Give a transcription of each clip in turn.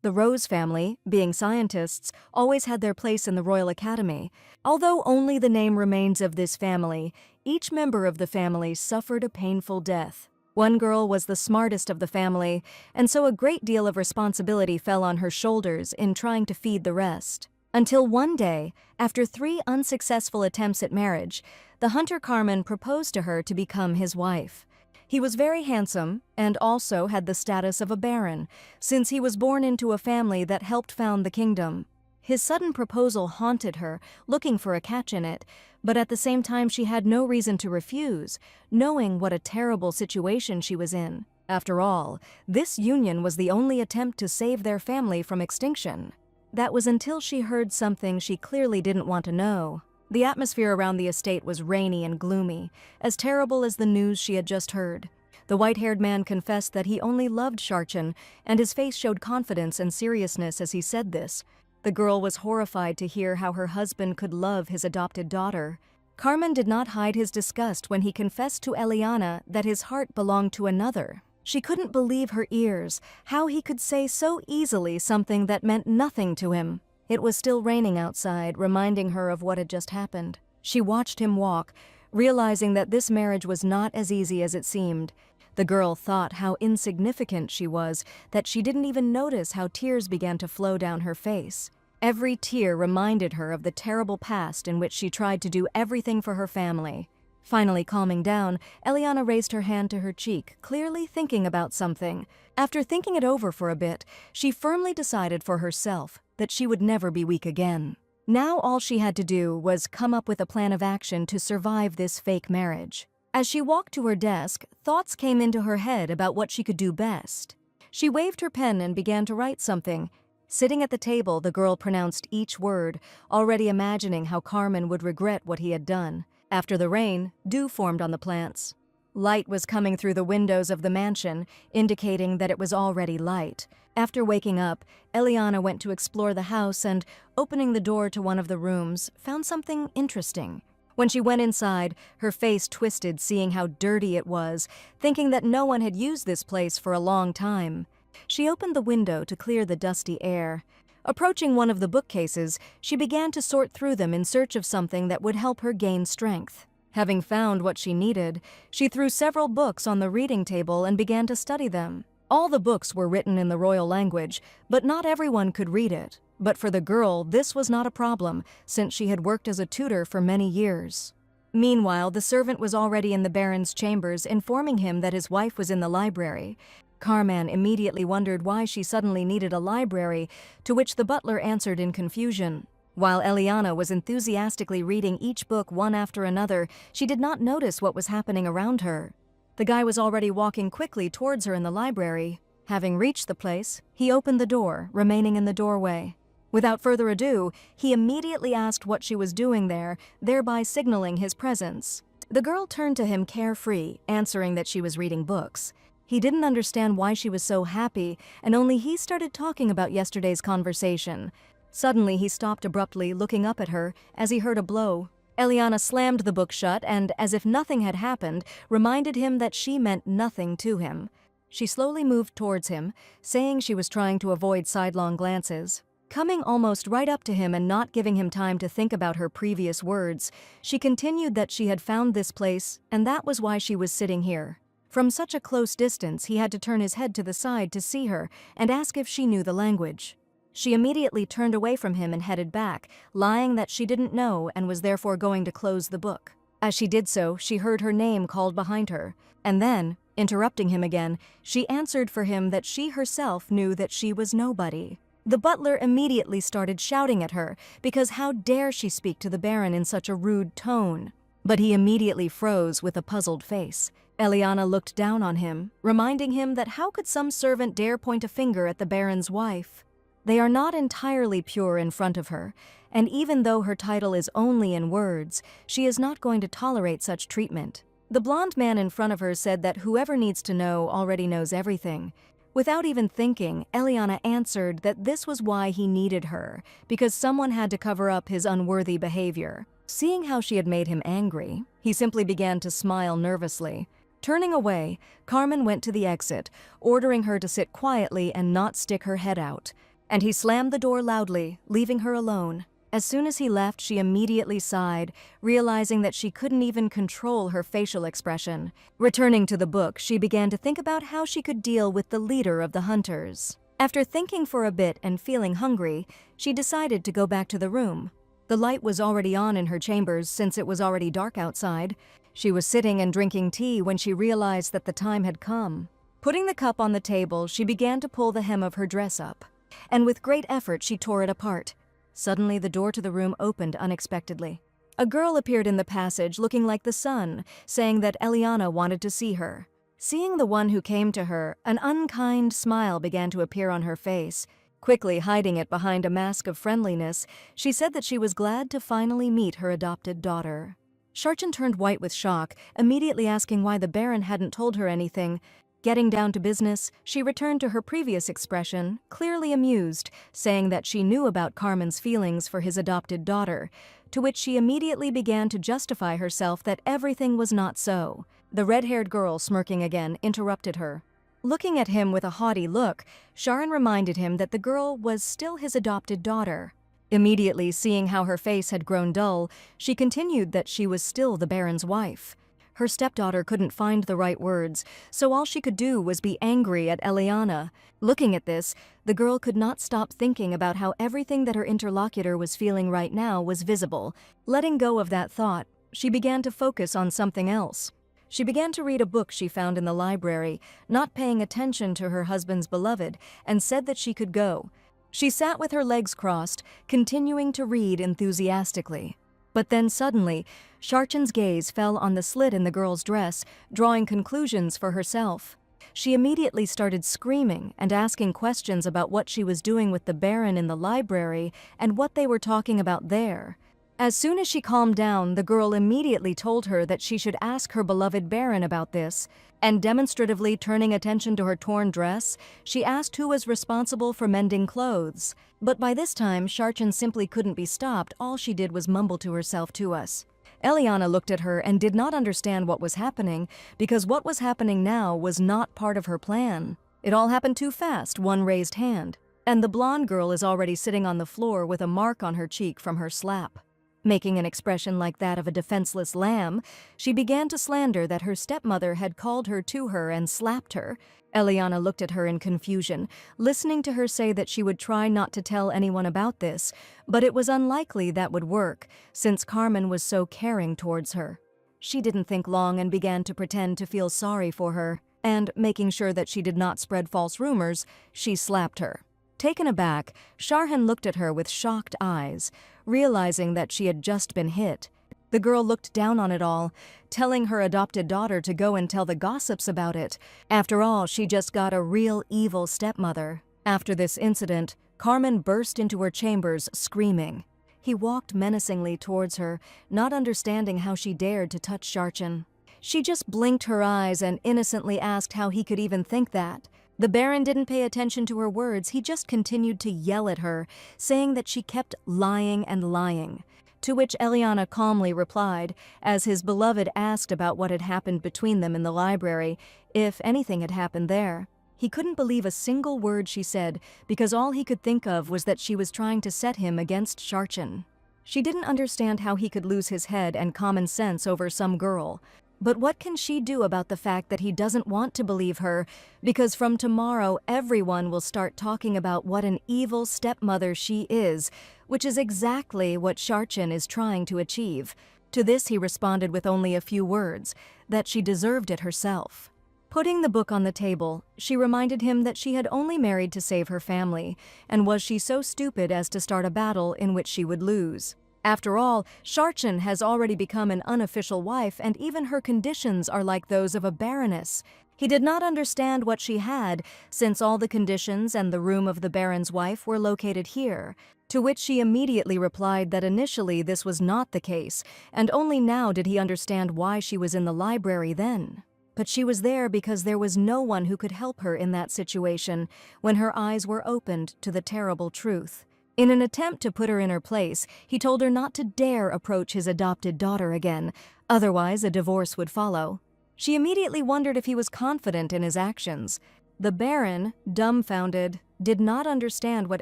The Rose family, being scientists, always had their place in the Royal Academy. Although only the name remains of this family, each member of the family suffered a painful death. One girl was the smartest of the family, and so a great deal of responsibility fell on her shoulders in trying to feed the rest. Until one day, after 3 unsuccessful attempts at marriage, the hunter Carmen proposed to her to become his wife. He was very handsome and also had the status of a baron, since he was born into a family that helped found the kingdom. His sudden proposal haunted her, looking for a catch in it, but at the same time she had no reason to refuse, knowing what a terrible situation she was in. After all, this union was the only attempt to save their family from extinction. That was until she heard something she clearly didn't want to know. The atmosphere around the estate was rainy and gloomy, as terrible as the news she had just heard. The white-haired man confessed that he only loved Sharchin, and his face showed confidence and seriousness as he said this. The girl was horrified to hear how her husband could love his adopted daughter. Carmen did not hide his disgust when he confessed to Eliana that his heart belonged to another. She couldn't believe her ears, how he could say so easily something that meant nothing to him. It was still raining outside, reminding her of what had just happened. She watched him walk, realizing that this marriage was not as easy as it seemed. The girl thought how insignificant she was, that she didn't even notice how tears began to flow down her face. Every tear reminded her of the terrible past in which she tried to do everything for her family. Finally calming down, Eliana raised her hand to her cheek, clearly thinking about something. After thinking it over for a bit, she firmly decided for herself that she would never be weak again. Now all she had to do was come up with a plan of action to survive this fake marriage. As she walked to her desk, thoughts came into her head about what she could do best. She waved her pen and began to write something. Sitting at the table, the girl pronounced each word, already imagining how Carmen would regret what he had done. After the rain, dew formed on the plants. Light was coming through the windows of the mansion, indicating that it was already light. After waking up, Eliana went to explore the house and, opening the door to one of the rooms, found something interesting. When she went inside, her face twisted seeing how dirty it was, thinking that no one had used this place for a long time. She opened the window to clear the dusty air. Approaching one of the bookcases, she began to sort through them in search of something that would help her gain strength. Having found what she needed, she threw several books on the reading table and began to study them. All the books were written in the royal language, but not everyone could read it. But for the girl, this was not a problem, since she had worked as a tutor for many years. Meanwhile, the servant was already in the Baron's chambers, informing him that his wife was in the library. Carmen immediately wondered why she suddenly needed a library, to which the butler answered in confusion. While Eliana was enthusiastically reading each book one after another, she did not notice what was happening around her. The guy was already walking quickly towards her in the library. Having reached the place, he opened the door, remaining in the doorway. Without further ado, he immediately asked what she was doing there, thereby signaling his presence. The girl turned to him carefree, answering that she was reading books. He didn't understand why she was so happy, and only he started talking about yesterday's conversation. Suddenly, he stopped abruptly, looking up at her, as he heard a blow. Eliana slammed the book shut and, as if nothing had happened, reminded him that she meant nothing to him. She slowly moved towards him, saying she was trying to avoid sidelong glances. Coming almost right up to him and not giving him time to think about her previous words, she continued that she had found this place, and that was why she was sitting here. From such a close distance, he had to turn his head to the side to see her and ask if she knew the language. She immediately turned away from him and headed back, lying that she didn't know and was therefore going to close the book. As she did so, she heard her name called behind her, and then, interrupting him again, she answered for him that she herself knew that she was nobody. The butler immediately started shouting at her, because how dare she speak to the Baron in such a rude tone? But he immediately froze with a puzzled face. Eliana looked down on him, reminding him that how could some servant dare point a finger at the Baron's wife? They are not entirely pure in front of her, and even though her title is only in words, she is not going to tolerate such treatment. The blonde man in front of her said that whoever needs to know already knows everything. Without even thinking, Eliana answered that this was why he needed her, because someone had to cover up his unworthy behavior. Seeing how she had made him angry, he simply began to smile nervously. Turning away, Carmen went to the exit, ordering her to sit quietly and not stick her head out. And he slammed the door loudly, leaving her alone. As soon as he left, she immediately sighed, realizing that she couldn't even control her facial expression. Returning to the book, she began to think about how she could deal with the leader of the hunters. After thinking for a bit and feeling hungry, she decided to go back to the room. The light was already on in her chambers since it was already dark outside. She was sitting and drinking tea when she realized that the time had come. Putting the cup on the table, she began to pull the hem of her dress up. And with great effort, she tore it apart. Suddenly, the door to the room opened unexpectedly. A girl appeared in the passage looking like the sun, saying that Eliana wanted to see her. Seeing the one who came to her, an unkind smile began to appear on her face. Quickly hiding it behind a mask of friendliness, she said that she was glad to finally meet her adopted daughter. Sharchin turned white with shock, immediately asking why the Baron hadn't told her anything. Getting down to business, she returned to her previous expression, clearly amused, saying that she knew about Carmen's feelings for his adopted daughter, to which she immediately began to justify herself that everything was not so. The red-haired girl, smirking again, interrupted her. Looking at him with a haughty look, Sharon reminded him that the girl was still his adopted daughter. Immediately seeing how her face had grown dull, she continued that she was still the Baron's wife. Her stepdaughter couldn't find the right words, so all she could do was be angry at Eliana. Looking at this, the girl could not stop thinking about how everything that her interlocutor was feeling right now was visible. Letting go of that thought, she began to focus on something else. She began to read a book she found in the library, not paying attention to her husband's beloved, and said that she could go. She sat with her legs crossed, continuing to read enthusiastically. But then suddenly, Sharchin's gaze fell on the slit in the girl's dress, drawing conclusions for herself. She immediately started screaming and asking questions about what she was doing with the Baron in the library and what they were talking about there. As soon as she calmed down, the girl immediately told her that she should ask her beloved Baron about this, and demonstratively turning attention to her torn dress, she asked who was responsible for mending clothes. But by this time, Sharchin simply couldn't be stopped. All she did was mumble to herself to us. Eliana looked at her and did not understand what was happening, because what was happening now was not part of her plan. It all happened too fast, one raised hand, and the blonde girl is already sitting on the floor with a mark on her cheek from her slap. Making an expression like that of a defenseless lamb, she began to slander that her stepmother had called her to her and slapped her. Eliana looked at her in confusion, listening to her say that she would try not to tell anyone about this, but it was unlikely that would work, since Carmen was so caring towards her. She didn't think long and began to pretend to feel sorry for her, and, making sure that she did not spread false rumors, she slapped her. Taken aback, Sharhan looked at her with shocked eyes, realizing that she had just been hit. The girl looked down on it all, telling her adopted daughter to go and tell the gossips about it. After all, she just got a real evil stepmother. After this incident, Carmen burst into her chambers, screaming. He walked menacingly towards her, not understanding how she dared to touch Sharchin. She just blinked her eyes and innocently asked how he could even think that. The Baron didn't pay attention to her words, he just continued to yell at her, saying that she kept lying and lying. To which Eliana calmly replied, as his beloved asked about what had happened between them in the library, if anything had happened there. He couldn't believe a single word she said, because all he could think of was that she was trying to set him against Sharchin. She didn't understand how he could lose his head and common sense over some girl. But what can she do about the fact that he doesn't want to believe her, because from tomorrow everyone will start talking about what an evil stepmother she is, which is exactly what Sharchin is trying to achieve. To this he responded with only a few words, that she deserved it herself. Putting the book on the table, she reminded him that she had only married to save her family, and was she so stupid as to start a battle in which she would lose? After all, Sharchin has already become an unofficial wife, and even her conditions are like those of a baroness. He did not understand what she had, since all the conditions and the room of the Baron's wife were located here, to which she immediately replied that initially this was not the case, and only now did he understand why she was in the library then. But she was there because there was no one who could help her in that situation when her eyes were opened to the terrible truth. In an attempt to put her in her place, he told her not to dare approach his adopted daughter again, otherwise a divorce would follow. She immediately wondered if he was confident in his actions. The Baron, dumbfounded, did not understand what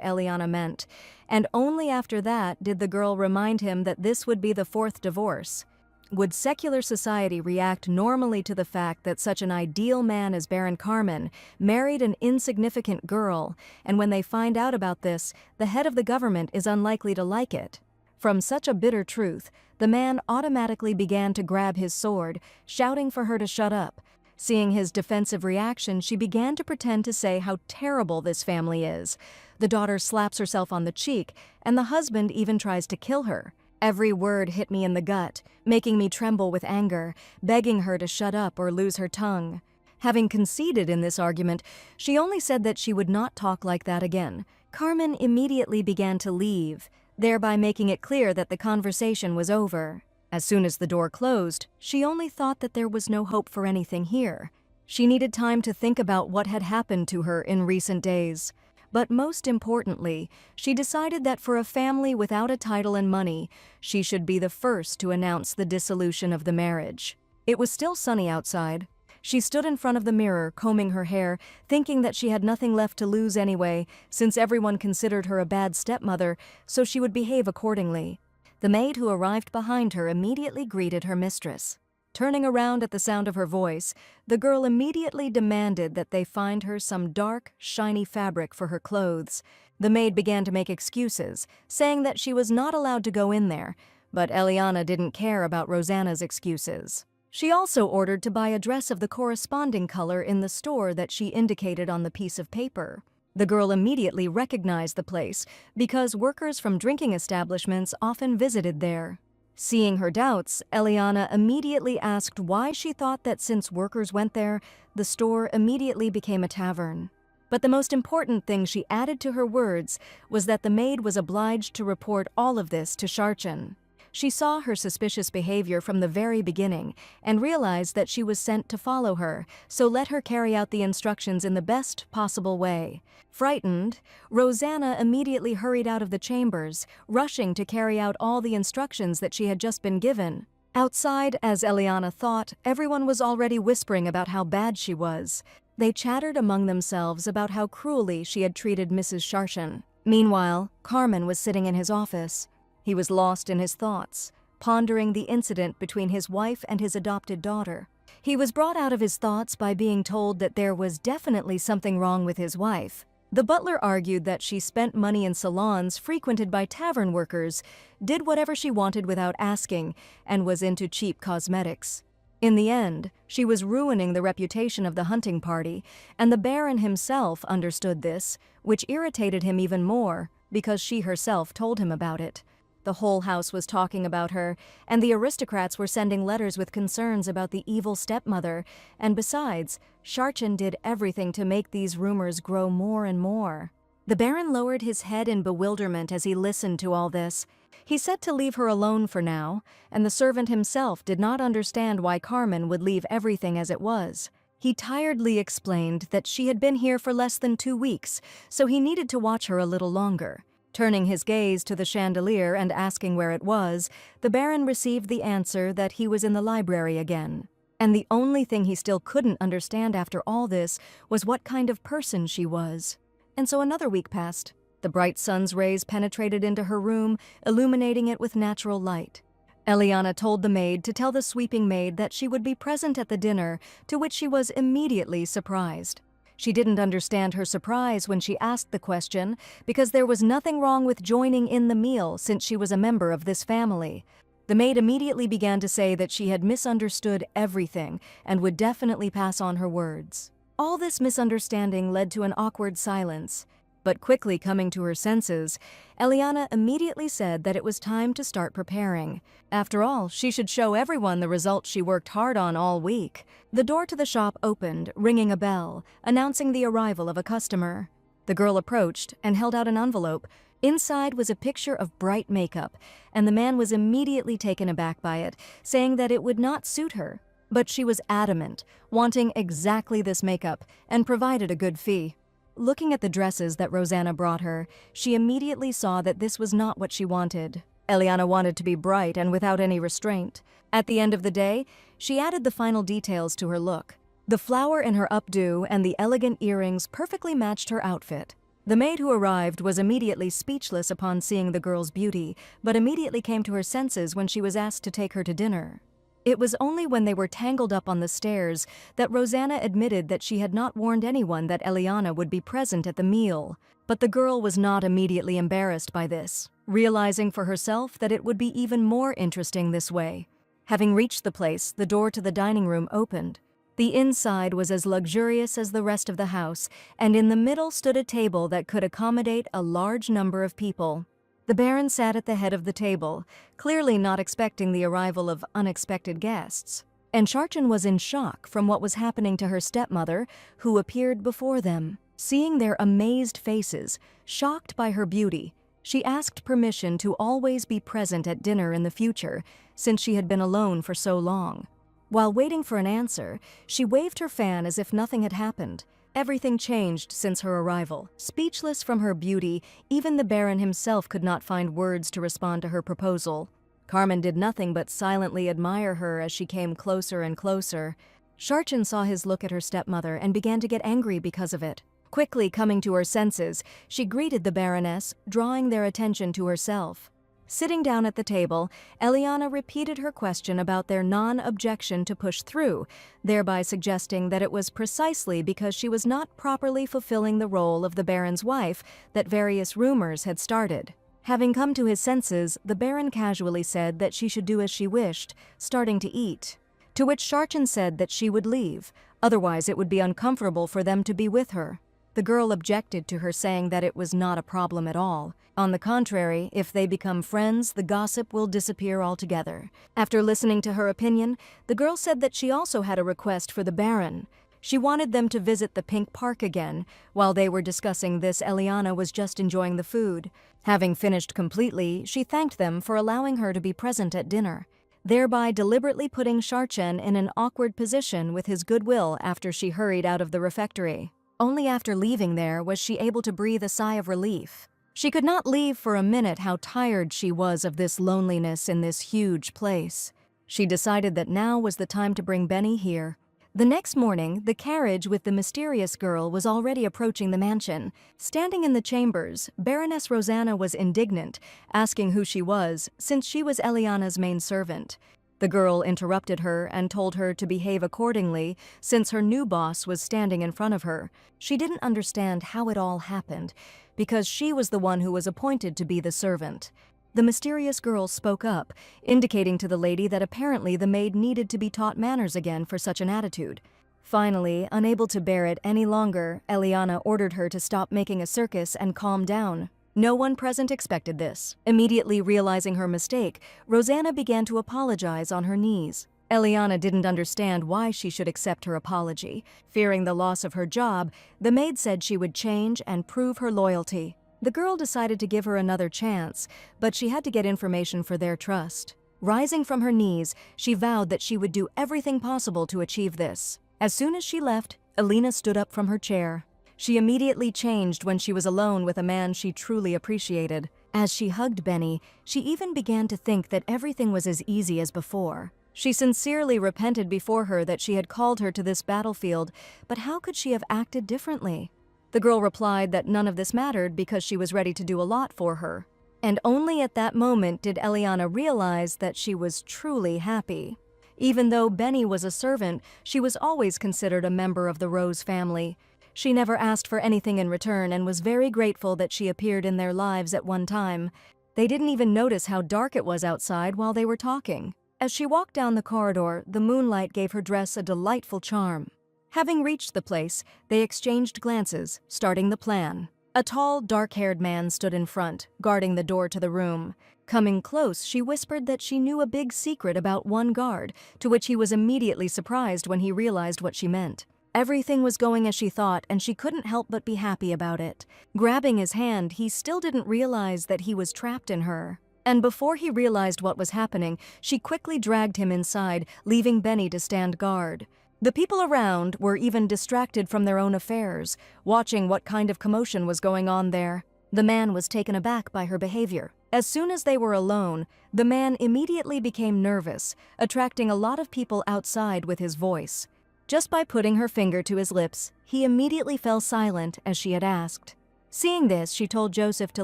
Eliana meant, and only after that did the girl remind him that this would be the fourth divorce. Would secular society react normally to the fact that such an ideal man as Baron Carmen married an insignificant girl, and when they find out about this, the head of the government is unlikely to like it? From such a bitter truth, the man automatically began to grab his sword, shouting for her to shut up. Seeing his defensive reaction, she began to pretend to say how terrible this family is. The daughter slaps herself on the cheek, and the husband even tries to kill her. Every word hit me in the gut, making me tremble with anger, begging her to shut up or lose her tongue. Having conceded in this argument, she only said that she would not talk like that again. Carmen immediately began to leave, thereby making it clear that the conversation was over. As soon as the door closed, she only thought that there was no hope for anything here. She needed time to think about what had happened to her in recent days. But most importantly, she decided that for a family without a title and money, she should be the first to announce the dissolution of the marriage. It was still sunny outside. She stood in front of the mirror, combing her hair, thinking that she had nothing left to lose anyway, since everyone considered her a bad stepmother, so she would behave accordingly. The maid who arrived behind her immediately greeted her mistress. Turning around at the sound of her voice, the girl immediately demanded that they find her some dark, shiny fabric for her clothes. The maid began to make excuses, saying that she was not allowed to go in there, but Eliana didn't care about Rosanna's excuses. She also ordered to buy a dress of the corresponding color in the store that she indicated on the piece of paper. The girl immediately recognized the place because workers from drinking establishments often visited there. Seeing her doubts, Eliana immediately asked why she thought that since workers went there, the store immediately became a tavern. But the most important thing she added to her words was that the maid was obliged to report all of this to Sharchin. She saw her suspicious behavior from the very beginning and realized that she was sent to follow her, so let her carry out the instructions in the best possible way. Frightened, Rosanna immediately hurried out of the chambers, rushing to carry out all the instructions that she had just been given. Outside, as Eliana thought, everyone was already whispering about how bad she was. They chattered among themselves about how cruelly she had treated Mrs. Sharchin. Meanwhile, Carmen was sitting in his office. He was lost in his thoughts, pondering the incident between his wife and his adopted daughter. He was brought out of his thoughts by being told that there was definitely something wrong with his wife. The butler argued that she spent money in salons frequented by tavern workers, did whatever she wanted without asking, and was into cheap cosmetics. In the end, she was ruining the reputation of the hunting party, and the Baron himself understood this, which irritated him even more because she herself told him about it. The whole house was talking about her, and the aristocrats were sending letters with concerns about the evil stepmother, and besides, Sharchin did everything to make these rumors grow more and more. The Baron lowered his head in bewilderment as he listened to all this. He said to leave her alone for now, and the servant himself did not understand why Carmen would leave everything as it was. He tiredly explained that she had been here for less than 2 weeks, so he needed to watch her a little longer. Turning his gaze to the chandelier and asking where it was, the Baron received the answer that he was in the library again. And the only thing he still couldn't understand after all this was what kind of person she was. And so another week passed. The bright sun's rays penetrated into her room, illuminating it with natural light. Eliana told the maid to tell the sweeping maid that she would be present at the dinner, to which she was immediately surprised. She didn't understand her surprise when she asked the question, because there was nothing wrong with joining in the meal since she was a member of this family. The maid immediately began to say that she had misunderstood everything and would definitely pass on her words. All this misunderstanding led to an awkward silence. But quickly coming to her senses, Eliana immediately said that it was time to start preparing. After all, she should show everyone the results she worked hard on all week. The door to the shop opened, ringing a bell, announcing the arrival of a customer. The girl approached and held out an envelope. Inside was a picture of bright makeup, and the man was immediately taken aback by it, saying that it would not suit her. But she was adamant, wanting exactly this makeup, and provided a good fee. Looking at the dresses that Rosanna brought her, she immediately saw that this was not what she wanted. Eliana wanted to be bright and without any restraint. At the end of the day, she added the final details to her look. The flower in her updo and the elegant earrings perfectly matched her outfit. The maid who arrived was immediately speechless upon seeing the girl's beauty, but immediately came to her senses when she was asked to take her to dinner. It was only when they were tangled up on the stairs that Rosanna admitted that she had not warned anyone that Eliana would be present at the meal. But the girl was not immediately embarrassed by this, realizing for herself that it would be even more interesting this way. Having reached the place, the door to the dining room opened. The inside was as luxurious as the rest of the house, and in the middle stood a table that could accommodate a large number of people. The Baron sat at the head of the table, clearly not expecting the arrival of unexpected guests. And Charchen was in shock from what was happening to her stepmother, who appeared before them. Seeing their amazed faces, shocked by her beauty, she asked permission to always be present at dinner in the future, since she had been alone for so long. While waiting for an answer, she waved her fan as if nothing had happened. Everything changed since her arrival. Speechless from her beauty, even the Baron himself could not find words to respond to her proposal. Carmen did nothing but silently admire her as she came closer and closer. Charchen saw his look at her stepmother and began to get angry because of it. Quickly coming to her senses, she greeted the Baroness, drawing their attention to herself. Sitting down at the table, Eliana repeated her question about their non-objection to push through, thereby suggesting that it was precisely because she was not properly fulfilling the role of the Baron's wife that various rumors had started. Having come to his senses, the Baron casually said that she should do as she wished, starting to eat. To which Charchen said that she would leave, otherwise it would be uncomfortable for them to be with her. The girl objected to her, saying that it was not a problem at all. On the contrary, if they become friends, the gossip will disappear altogether. After listening to her opinion, the girl said that she also had a request for the Baron. She wanted them to visit the Pink Park again. While they were discussing this, Eliana was just enjoying the food. Having finished completely, she thanked them for allowing her to be present at dinner, thereby deliberately putting Charchen in an awkward position with his goodwill after she hurried out of the refectory. Only after leaving there was she able to breathe a sigh of relief. She could not leave for a minute how tired she was of this loneliness in this huge place. She decided that now was the time to bring Benny here. The next morning, the carriage with the mysterious girl was already approaching the mansion. Standing in the chambers, Baroness Rosanna was indignant, asking who she was, since she was Eliana's main servant. The girl interrupted her and told her to behave accordingly since her new boss was standing in front of her. She didn't understand how it all happened, because she was the one who was appointed to be the servant. The mysterious girl spoke up, indicating to the lady that apparently the maid needed to be taught manners again for such an attitude. Finally, unable to bear it any longer, Eliana ordered her to stop making a circus and calm down. No one present expected this. Immediately realizing her mistake, Rosanna began to apologize on her knees. Eliana didn't understand why she should accept her apology. Fearing the loss of her job, the maid said she would change and prove her loyalty. The girl decided to give her another chance, but she had to get information for their trust. Rising from her knees, she vowed that she would do everything possible to achieve this. As soon as she left, Elena stood up from her chair. She immediately changed when she was alone with a man she truly appreciated. As she hugged Benny, she even began to think that everything was as easy as before. She sincerely repented before her that she had called her to this battlefield, but how could she have acted differently? The girl replied that none of this mattered because she was ready to do a lot for her. And only at that moment did Eliana realize that she was truly happy. Even though Benny was a servant, she was always considered a member of the Rose family. She never asked for anything in return and was very grateful that she appeared in their lives at one time. They didn't even notice how dark it was outside while they were talking. As she walked down the corridor, the moonlight gave her dress a delightful charm. Having reached the place, they exchanged glances, starting the plan. A tall, dark-haired man stood in front, guarding the door to the room. Coming close, she whispered that she knew a big secret about one guard, to which he was immediately surprised when he realized what she meant. Everything was going as she thought, and she couldn't help but be happy about it. Grabbing his hand, he still didn't realize that he was trapped in her. And before he realized what was happening, she quickly dragged him inside, leaving Benny to stand guard. The people around were even distracted from their own affairs, watching what kind of commotion was going on there. The man was taken aback by her behavior. As soon as they were alone, the man immediately became nervous, attracting a lot of people outside with his voice. Just by putting her finger to his lips, he immediately fell silent as she had asked. Seeing this, she told Joseph to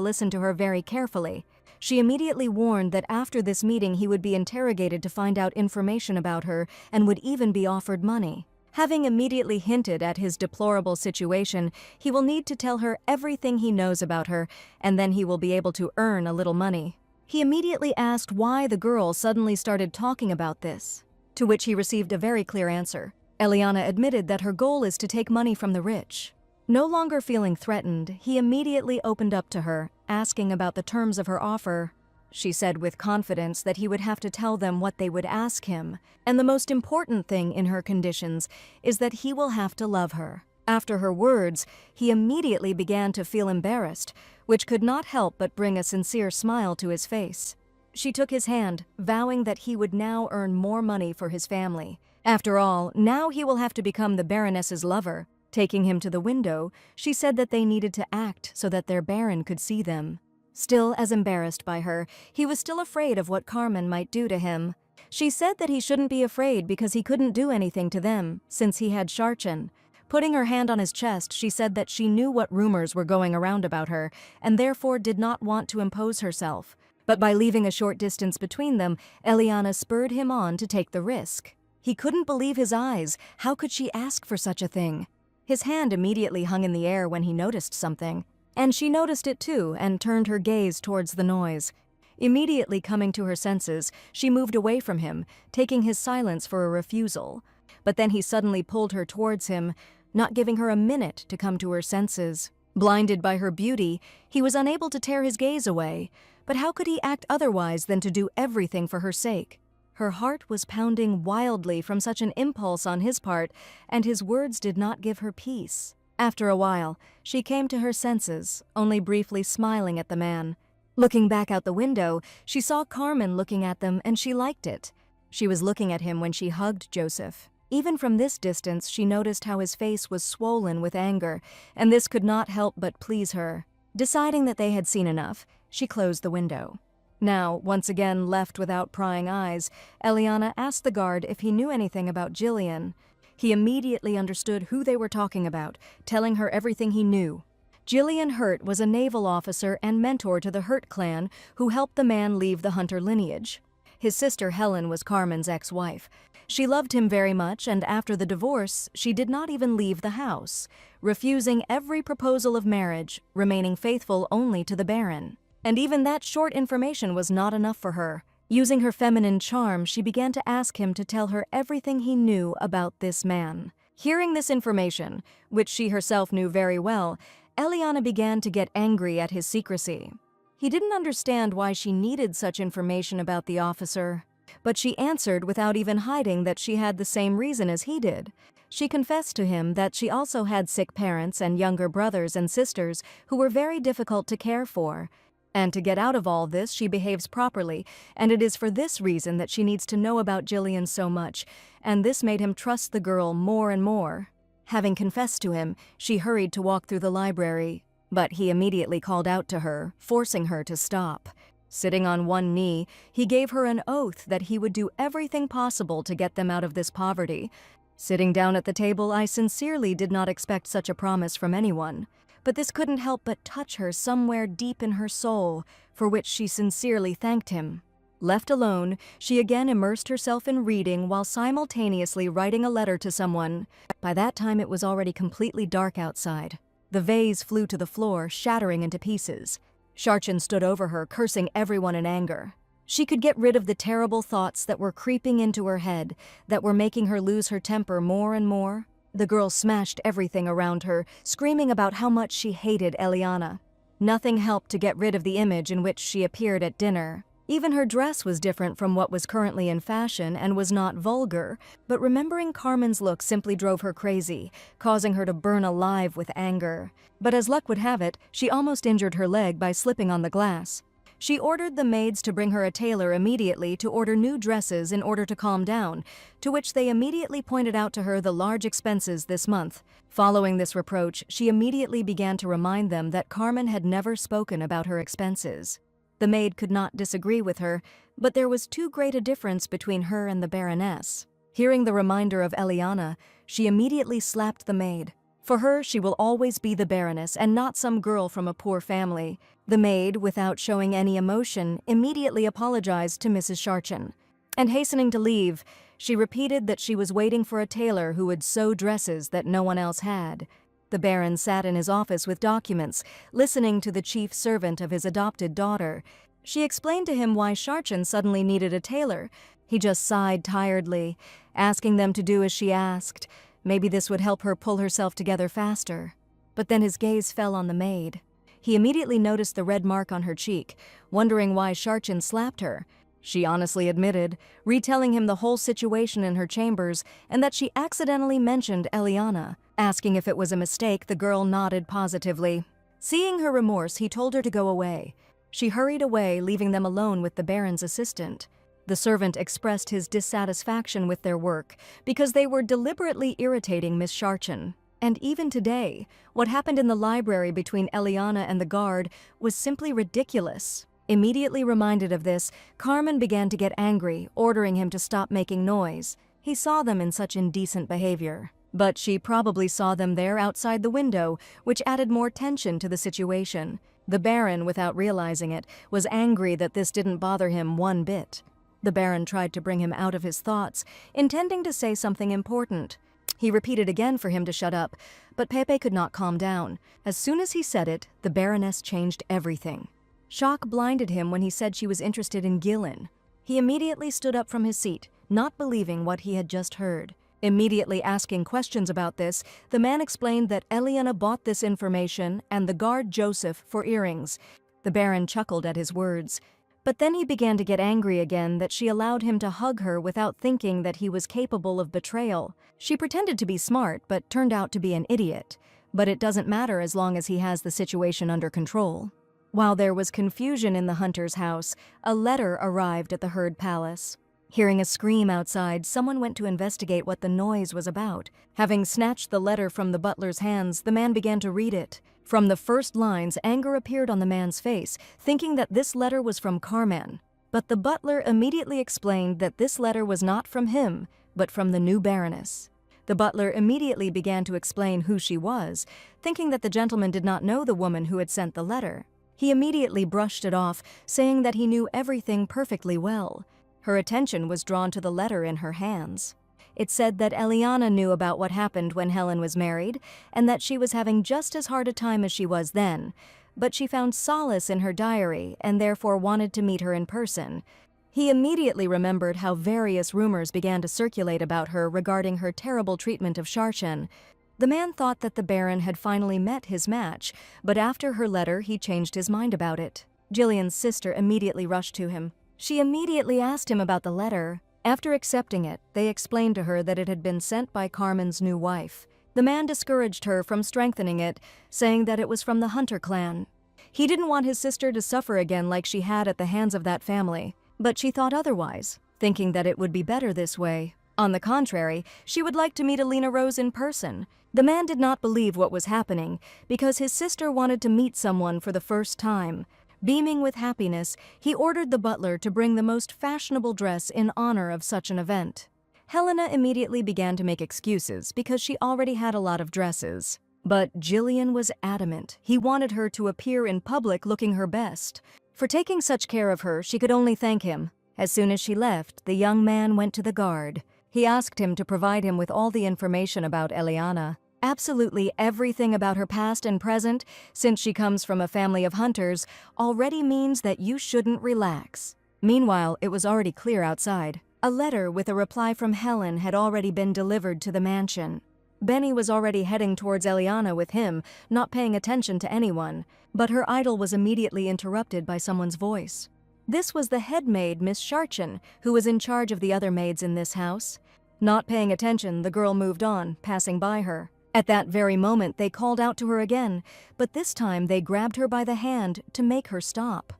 listen to her very carefully. She immediately warned that after this meeting he would be interrogated to find out information about her and would even be offered money. Having immediately hinted at his deplorable situation, he will need to tell her everything he knows about her, and then he will be able to earn a little money. He immediately asked why the girl suddenly started talking about this, to which he received a very clear answer. Eliana admitted that her goal is to take money from the rich. No longer feeling threatened, he immediately opened up to her, asking about the terms of her offer. She said with confidence that he would have to tell them what they would ask him, and the most important thing in her conditions is that he will have to love her. After her words, he immediately began to feel embarrassed, which could not help but bring a sincere smile to his face. She took his hand, vowing that he would now earn more money for his family. After all, now he will have to become the Baroness's lover. Taking him to the window, she said that they needed to act so that their Baron could see them. Still as embarrassed by her, he was still afraid of what Carmen might do to him. She said that he shouldn't be afraid because he couldn't do anything to them, since he had Sharchin. Putting her hand on his chest, she said that she knew what rumors were going around about her, and therefore did not want to impose herself. But by leaving a short distance between them, Eliana spurred him on to take the risk. He couldn't believe his eyes. How could she ask for such a thing? His hand immediately hung in the air when he noticed something. And she noticed it too and turned her gaze towards the noise. Immediately coming to her senses, she moved away from him, taking his silence for a refusal. But then he suddenly pulled her towards him, not giving her a minute to come to her senses. Blinded by her beauty, he was unable to tear his gaze away. But how could he act otherwise than to do everything for her sake? Her heart was pounding wildly from such an impulse on his part, and his words did not give her peace. After a while, she came to her senses, only briefly smiling at the man. Looking back out the window, she saw Carmen looking at them and she liked it. She was looking at him when she hugged Joseph. Even from this distance, she noticed how his face was swollen with anger, and this could not help but please her. Deciding that they had seen enough, she closed the window. Now, once again left without prying eyes, Eliana asked the guard if he knew anything about Jillian. He immediately understood who they were talking about, telling her everything he knew. Jillian Hurt was a naval officer and mentor to the Hurt clan who helped the man leave the Hunter lineage. His sister Helen was Carmen's ex-wife. She loved him very much, and after the divorce, she did not even leave the house, refusing every proposal of marriage, remaining faithful only to the Baron. And even that short information was not enough for her. Using her feminine charm, she began to ask him to tell her everything he knew about this man. Hearing this information, which she herself knew very well, Eliana began to get angry at his secrecy. He didn't understand why she needed such information about the officer, but she answered without even hiding that she had the same reason as he did. She confessed to him that she also had sick parents and younger brothers and sisters who were very difficult to care for. And to get out of all this, she behaves properly, and it is for this reason that she needs to know about Jillian so much, and this made him trust the girl more and more. Having confessed to him, she hurried to walk through the library, but he immediately called out to her, forcing her to stop. Sitting on one knee, he gave her an oath that he would do everything possible to get them out of this poverty. Sitting down at the table, I sincerely did not expect such a promise from anyone. But this couldn't help but touch her somewhere deep in her soul, for which she sincerely thanked him. Left alone, she again immersed herself in reading while simultaneously writing a letter to someone. By that time it was already completely dark outside. The vase flew to the floor, shattering into pieces. Sharchin stood over her, cursing everyone in anger. She could get rid of the terrible thoughts that were creeping into her head, that were making her lose her temper more and more. The girl smashed everything around her, screaming about how much she hated Eliana. Nothing helped to get rid of the image in which she appeared at dinner. Even her dress was different from what was currently in fashion and was not vulgar, but remembering Carmen's look simply drove her crazy, causing her to burn alive with anger. But as luck would have it, she almost injured her leg by slipping on the glass. She ordered the maids to bring her a tailor immediately to order new dresses in order to calm down, to which they immediately pointed out to her the large expenses this month. Following this reproach, she immediately began to remind them that Carmen had never spoken about her expenses. The maid could not disagree with her, but there was too great a difference between her and the Baroness. Hearing the reminder of Eliana, she immediately slapped the maid. For her, she will always be the Baroness and not some girl from a poor family. The maid, without showing any emotion, immediately apologized to Mrs. Scharchen. And hastening to leave, she repeated that she was waiting for a tailor who would sew dresses that no one else had. The Baron sat in his office with documents, listening to the chief servant of his adopted daughter. She explained to him why Scharchen suddenly needed a tailor. He just sighed tiredly, asking them to do as she asked. Maybe this would help her pull herself together faster. But then his gaze fell on the maid. He immediately noticed the red mark on her cheek, wondering why Scharchen slapped her. She honestly admitted, retelling him the whole situation in her chambers and that she accidentally mentioned Eliana. Asking if it was a mistake, the girl nodded positively. Seeing her remorse, he told her to go away. She hurried away, leaving them alone with the Baron's assistant. The servant expressed his dissatisfaction with their work because they were deliberately irritating Miss Scharchen. And even today, what happened in the library between Eliana and the guard was simply ridiculous. Immediately reminded of this, Carmen began to get angry, ordering him to stop making noise. He saw them in such indecent behavior. But she probably saw them there outside the window, which added more tension to the situation. The Baron, without realizing it, was angry that this didn't bother him one bit. The Baron tried to bring him out of his thoughts, intending to say something important. He repeated again for him to shut up, but Pepe could not calm down. As soon as he said it, the Baroness changed everything. Shock blinded him when he said she was interested in Gillen. He immediately stood up from his seat, not believing what he had just heard. Immediately asking questions about this, the man explained that Eliana bought this information and the guard Joseph for earrings. The Baron chuckled at his words. But then he began to get angry again that she allowed him to hug her without thinking that he was capable of betrayal. She pretended to be smart, but turned out to be an idiot. But it doesn't matter as long as he has the situation under control. While there was confusion in the hunter's house, a letter arrived at the Herd Palace. Hearing a scream outside, someone went to investigate what the noise was about. Having snatched the letter from the butler's hands, the man began to read it. From the first lines, anger appeared on the man's face, thinking that this letter was from Carmen. But the butler immediately explained that this letter was not from him, but from the new Baroness. The butler immediately began to explain who she was, thinking that the gentleman did not know the woman who had sent the letter. He immediately brushed it off, saying that he knew everything perfectly well. Her attention was drawn to the letter in her hands. It said that Eliana knew about what happened when Helen was married, and that she was having just as hard a time as she was then, but she found solace in her diary and therefore wanted to meet her in person. He immediately remembered how various rumors began to circulate about her regarding her terrible treatment of Scharchen. The man thought that the Baron had finally met his match, but after her letter he changed his mind about it. Jillian's sister immediately rushed to him. She immediately asked him about the letter. After accepting it, they explained to her that it had been sent by Carmen's new wife. The man discouraged her from strengthening it, saying that it was from the Hunter clan. He didn't want his sister to suffer again like she had at the hands of that family, but she thought otherwise, thinking that it would be better this way. On the contrary, she would like to meet Alina Rose in person. The man did not believe what was happening because his sister wanted to meet someone for the first time. Beaming with happiness, he ordered the butler to bring the most fashionable dress in honor of such an event. Helena immediately began to make excuses because she already had a lot of dresses. But Jillian was adamant. He wanted her to appear in public looking her best. For taking such care of her, she could only thank him. As soon as she left, the young man went to the guard. He asked him to provide him with all the information about Eliana. Absolutely everything about her past and present, since she comes from a family of hunters, already means that you shouldn't relax. Meanwhile, it was already clear outside. A letter with a reply from Helen had already been delivered to the mansion. Benny was already heading towards Eliana with him, not paying attention to anyone, but her idol was immediately interrupted by someone's voice. This was the head maid, Miss Scharchen, who was in charge of the other maids in this house. Not paying attention, the girl moved on, passing by her. At that very moment, they called out to her again, but this time they grabbed her by the hand to make her stop.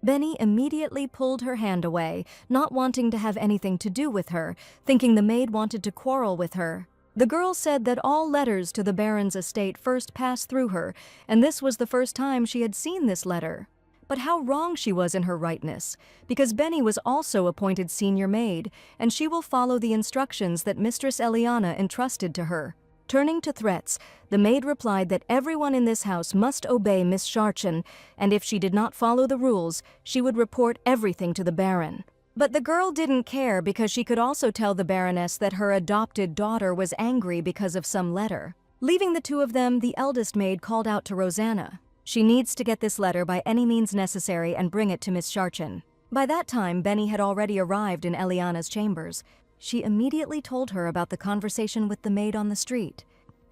Benny immediately pulled her hand away, not wanting to have anything to do with her, thinking the maid wanted to quarrel with her. The girl said that all letters to the Baron's estate first passed through her, and this was the first time she had seen this letter. But how wrong she was in her rightness, because Benny was also appointed senior maid, and she will follow the instructions that Mistress Eliana entrusted to her. Turning to threats, the maid replied that everyone in this house must obey Miss Charchen, and if she did not follow the rules, she would report everything to the Baron. But the girl didn't care because she could also tell the Baroness that her adopted daughter was angry because of some letter. Leaving the two of them, the eldest maid called out to Rosanna. She needs to get this letter by any means necessary and bring it to Miss Charchen. By that time, Benny had already arrived in Eliana's chambers. She immediately told her about the conversation with the maid on the street.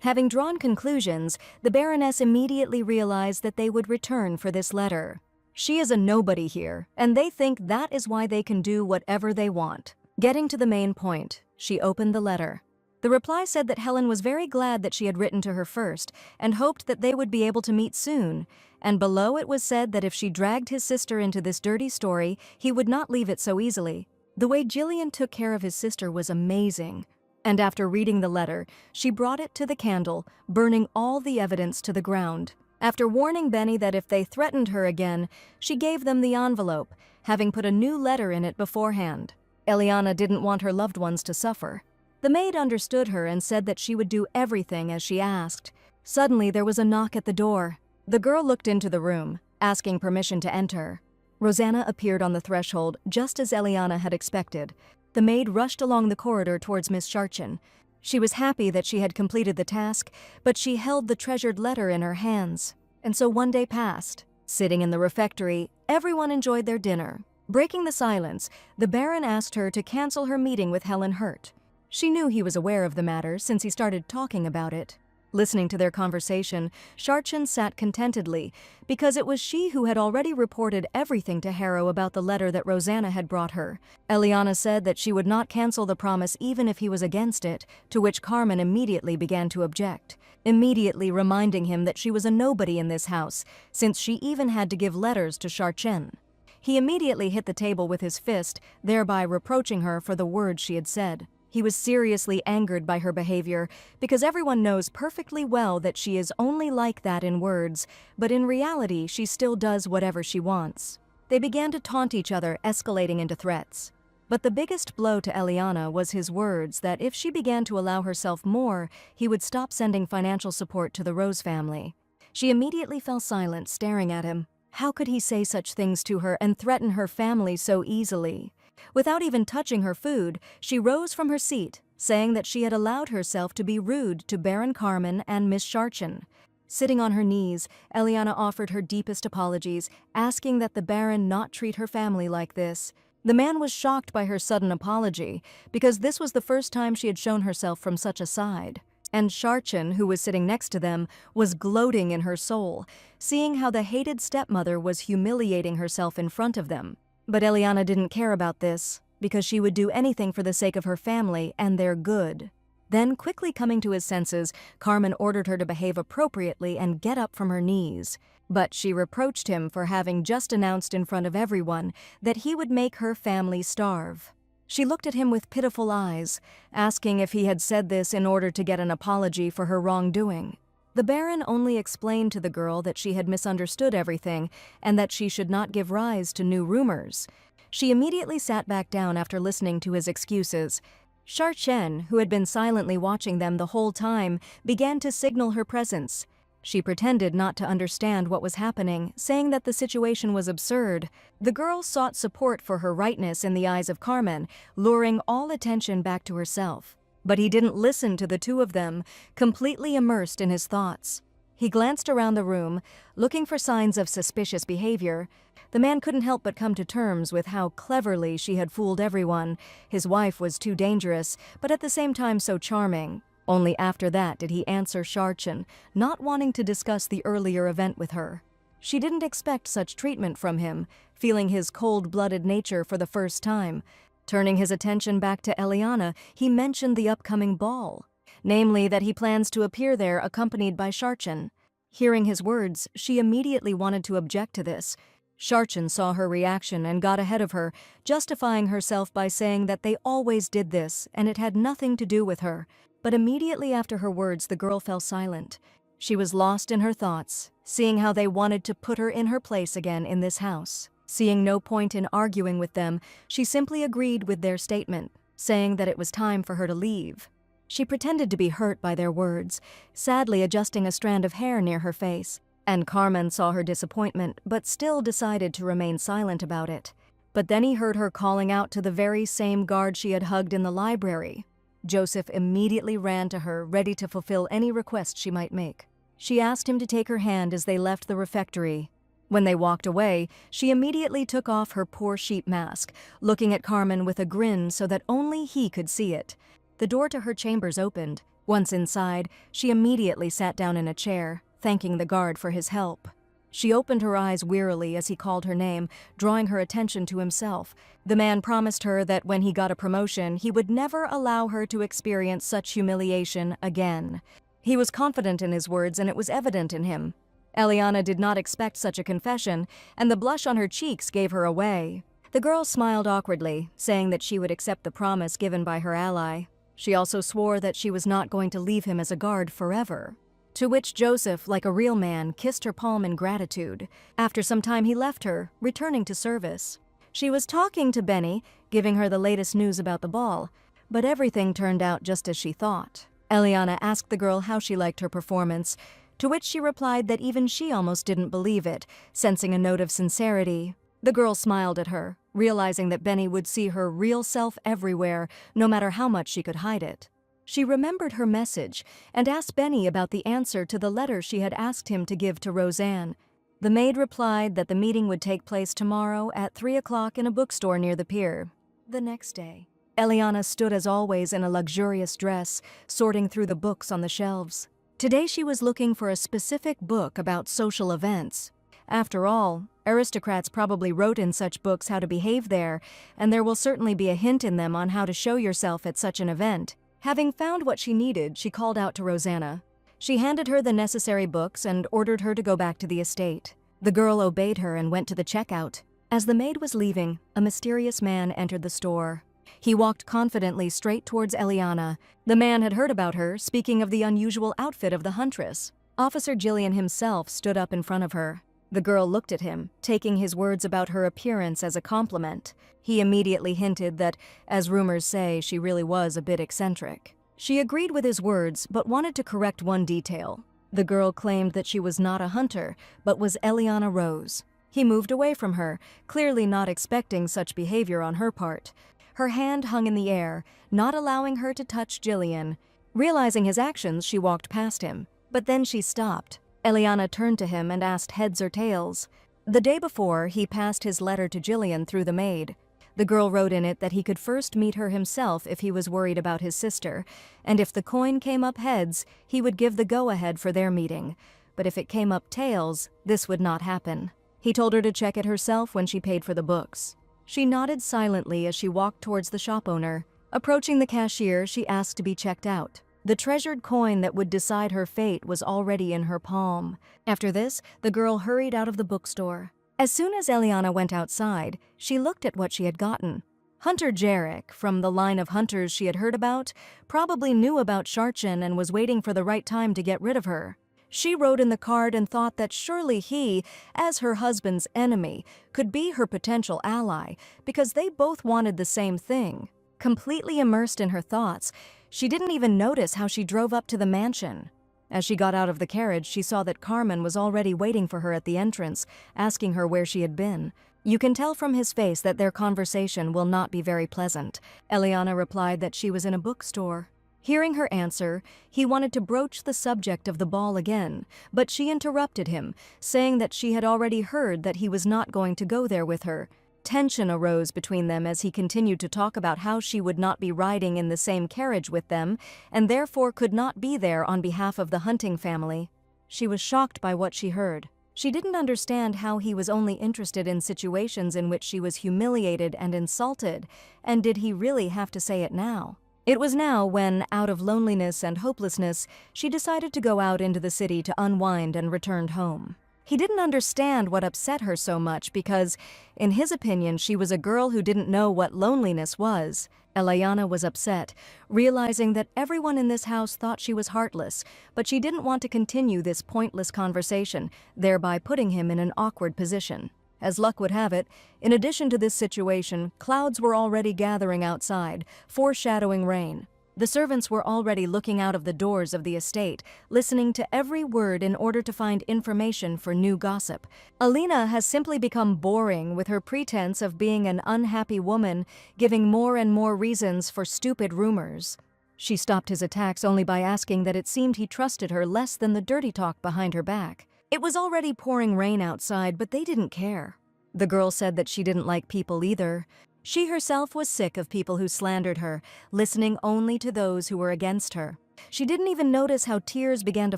Having drawn conclusions, the Baroness immediately realized that they would return for this letter. She is a nobody here, and they think that is why they can do whatever they want. Getting to the main point, she opened the letter. The reply said that Helen was very glad that she had written to her first and hoped that they would be able to meet soon, and below it was said that if she dragged his sister into this dirty story, he would not leave it so easily. The way Jillian took care of his sister was amazing, and after reading the letter, she brought it to the candle, burning all the evidence to the ground. After warning Benny that if they threatened her again, she gave them the envelope, having put a new letter in it beforehand. Eliana didn't want her loved ones to suffer. The maid understood her and said that she would do everything as she asked. Suddenly, there was a knock at the door. The girl looked into the room, asking permission to enter. Rosanna appeared on the threshold just as Eliana had expected. The maid rushed along the corridor towards Miss Charchen. She was happy that she had completed the task, but she held the treasured letter in her hands. And so one day passed. Sitting in the refectory, everyone enjoyed their dinner. Breaking the silence, the Baron asked her to cancel her meeting with Helen Hurt. She knew he was aware of the matter since he started talking about it. Listening to their conversation, Charchen sat contentedly because it was she who had already reported everything to Harrow about the letter that Rosanna had brought her. Eliana said that she would not cancel the promise even if he was against it, to which Carmen immediately began to object, immediately reminding him that she was a nobody in this house, since she even had to give letters to Charchen. He immediately hit the table with his fist, thereby reproaching her for the words she had said. He was seriously angered by her behavior because everyone knows perfectly well that she is only like that in words, but in reality she still does whatever she wants. They began to taunt each other, escalating into threats. But the biggest blow to Eliana was his words that if she began to allow herself more, he would stop sending financial support to the Rose family. She immediately fell silent, staring at him. How could he say such things to her and threaten her family so easily? Without even touching her food, she rose from her seat, saying that she had allowed herself to be rude to Baron Carmen and Miss Charchen. Sitting on her knees, Eliana offered her deepest apologies, asking that the Baron not treat her family like this. The man was shocked by her sudden apology, because this was the first time she had shown herself from such a side. And Charchen, who was sitting next to them, was gloating in her soul, seeing how the hated stepmother was humiliating herself in front of them. But Eliana didn't care about this, because she would do anything for the sake of her family and their good. Then, quickly coming to his senses, Carmen ordered her to behave appropriately and get up from her knees. But she reproached him for having just announced in front of everyone that he would make her family starve. She looked at him with pitiful eyes, asking if he had said this in order to get an apology for her wrongdoing. The Baron only explained to the girl that she had misunderstood everything and that she should not give rise to new rumors. She immediately sat back down after listening to his excuses. Charchen, who had been silently watching them the whole time, began to signal her presence. She pretended not to understand what was happening, saying that the situation was absurd. The girl sought support for her rightness in the eyes of Carmen, luring all attention back to herself. But he didn't listen to the two of them, completely immersed in his thoughts. He glanced around the room, looking for signs of suspicious behavior. The man couldn't help but come to terms with how cleverly she had fooled everyone. His wife was too dangerous, but at the same time so charming. Only after that did he answer Charchen, not wanting to discuss the earlier event with her. She didn't expect such treatment from him, feeling his cold-blooded nature for the first time. Turning his attention back to Eliana, he mentioned the upcoming ball, namely that he plans to appear there accompanied by Charchen. Hearing his words, she immediately wanted to object to this. Sharchin saw her reaction and got ahead of her, justifying herself by saying that they always did this and it had nothing to do with her. But immediately after her words, the girl fell silent. She was lost in her thoughts, seeing how they wanted to put her in her place again in this house. Seeing no point in arguing with them, she simply agreed with their statement, saying that it was time for her to leave. She pretended to be hurt by their words, sadly adjusting a strand of hair near her face. And Carmen saw her disappointment, but still decided to remain silent about it. But then he heard her calling out to the very same guard she had hugged in the library. Joseph immediately ran to her, ready to fulfill any request she might make. She asked him to take her hand as they left the refectory. When they walked away, she immediately took off her poor sheep mask, looking at Carmen with a grin so that only he could see it. The door to her chambers opened. Once inside, she immediately sat down in a chair, thanking the guard for his help. She opened her eyes wearily as he called her name, drawing her attention to himself. The man promised her that when he got a promotion, he would never allow her to experience such humiliation again. He was confident in his words, and it was evident in him. Eliana did not expect such a confession, and the blush on her cheeks gave her away. The girl smiled awkwardly, saying that she would accept the promise given by her ally. She also swore that she was not going to leave him as a guard forever. To which Joseph, like a real man, kissed her palm in gratitude. After some time he left her, returning to service. She was talking to Benny, giving her the latest news about the ball, but everything turned out just as she thought. Eliana asked the girl how she liked her performance, to which she replied that even she almost didn't believe it, sensing a note of sincerity. The girl smiled at her, realizing that Benny would see her real self everywhere, no matter how much she could hide it. She remembered her message and asked Benny about the answer to the letter she had asked him to give to Roseanne. The maid replied that the meeting would take place tomorrow at 3 o'clock in a bookstore near the pier. The next day, Eliana stood as always in a luxurious dress, sorting through the books on the shelves. Today she was looking for a specific book about social events. After all, aristocrats probably wrote in such books how to behave there, and there will certainly be a hint in them on how to show yourself at such an event. Having found what she needed, she called out to Rosanna. She handed her the necessary books and ordered her to go back to the estate. The girl obeyed her and went to the checkout. As the maid was leaving, a mysterious man entered the store. He walked confidently straight towards Eliana. The man had heard about her, speaking of the unusual outfit of the huntress. Officer Jillian himself stood up in front of her. The girl looked at him, taking his words about her appearance as a compliment. He immediately hinted that, as rumors say, she really was a bit eccentric. She agreed with his words, but wanted to correct one detail. The girl claimed that she was not a hunter, but was Eliana Rose. He moved away from her, clearly not expecting such behavior on her part. Her hand hung in the air, not allowing her to touch Jillian. Realizing his actions, she walked past him. But then she stopped. Eliana turned to him and asked heads or tails. The day before, he passed his letter to Jillian through the maid. The girl wrote in it that he could first meet her himself if he was worried about his sister, and if the coin came up heads, he would give the go-ahead for their meeting. But if it came up tails, this would not happen. He told her to check it herself when she paid for the books. She nodded silently as she walked towards the shop owner. Approaching the cashier, she asked to be checked out. The treasured coin that would decide her fate was already in her palm. After this, the girl hurried out of the bookstore. As soon as Eliana went outside, she looked at what she had gotten. Hunter Jarek, from the line of hunters she had heard about, probably knew about Sharchin and was waiting for the right time to get rid of her. She wrote in the card and thought that surely he, as her husband's enemy, could be her potential ally, because they both wanted the same thing. Completely immersed in her thoughts, she didn't even notice how she drove up to the mansion. As she got out of the carriage, she saw that Carmen was already waiting for her at the entrance, asking her where she had been. You can tell from his face that their conversation will not be very pleasant. Eliana replied that she was in a bookstore. Hearing her answer, he wanted to broach the subject of the ball again, but she interrupted him, saying that she had already heard that he was not going to go there with her. Tension arose between them as he continued to talk about how she would not be riding in the same carriage with them, and therefore could not be there on behalf of the hunting family. She was shocked by what she heard. She didn't understand how he was only interested in situations in which she was humiliated and insulted, and did he really have to say it now? It was now when, out of loneliness and hopelessness, she decided to go out into the city to unwind and returned home. He didn't understand what upset her so much because, in his opinion, she was a girl who didn't know what loneliness was. Eliana was upset, realizing that everyone in this house thought she was heartless, but she didn't want to continue this pointless conversation, thereby putting him in an awkward position. As luck would have it, in addition to this situation, clouds were already gathering outside, foreshadowing rain. The servants were already looking out of the doors of the estate, listening to every word in order to find information for new gossip. Alina has simply become boring with her pretense of being an unhappy woman, giving more and more reasons for stupid rumors. She stopped his attacks only by asking that it seemed he trusted her less than the dirty talk behind her back. It was already pouring rain outside, but they didn't care. The girl said that she didn't like people either. She herself was sick of people who slandered her, listening only to those who were against her. She didn't even notice how tears began to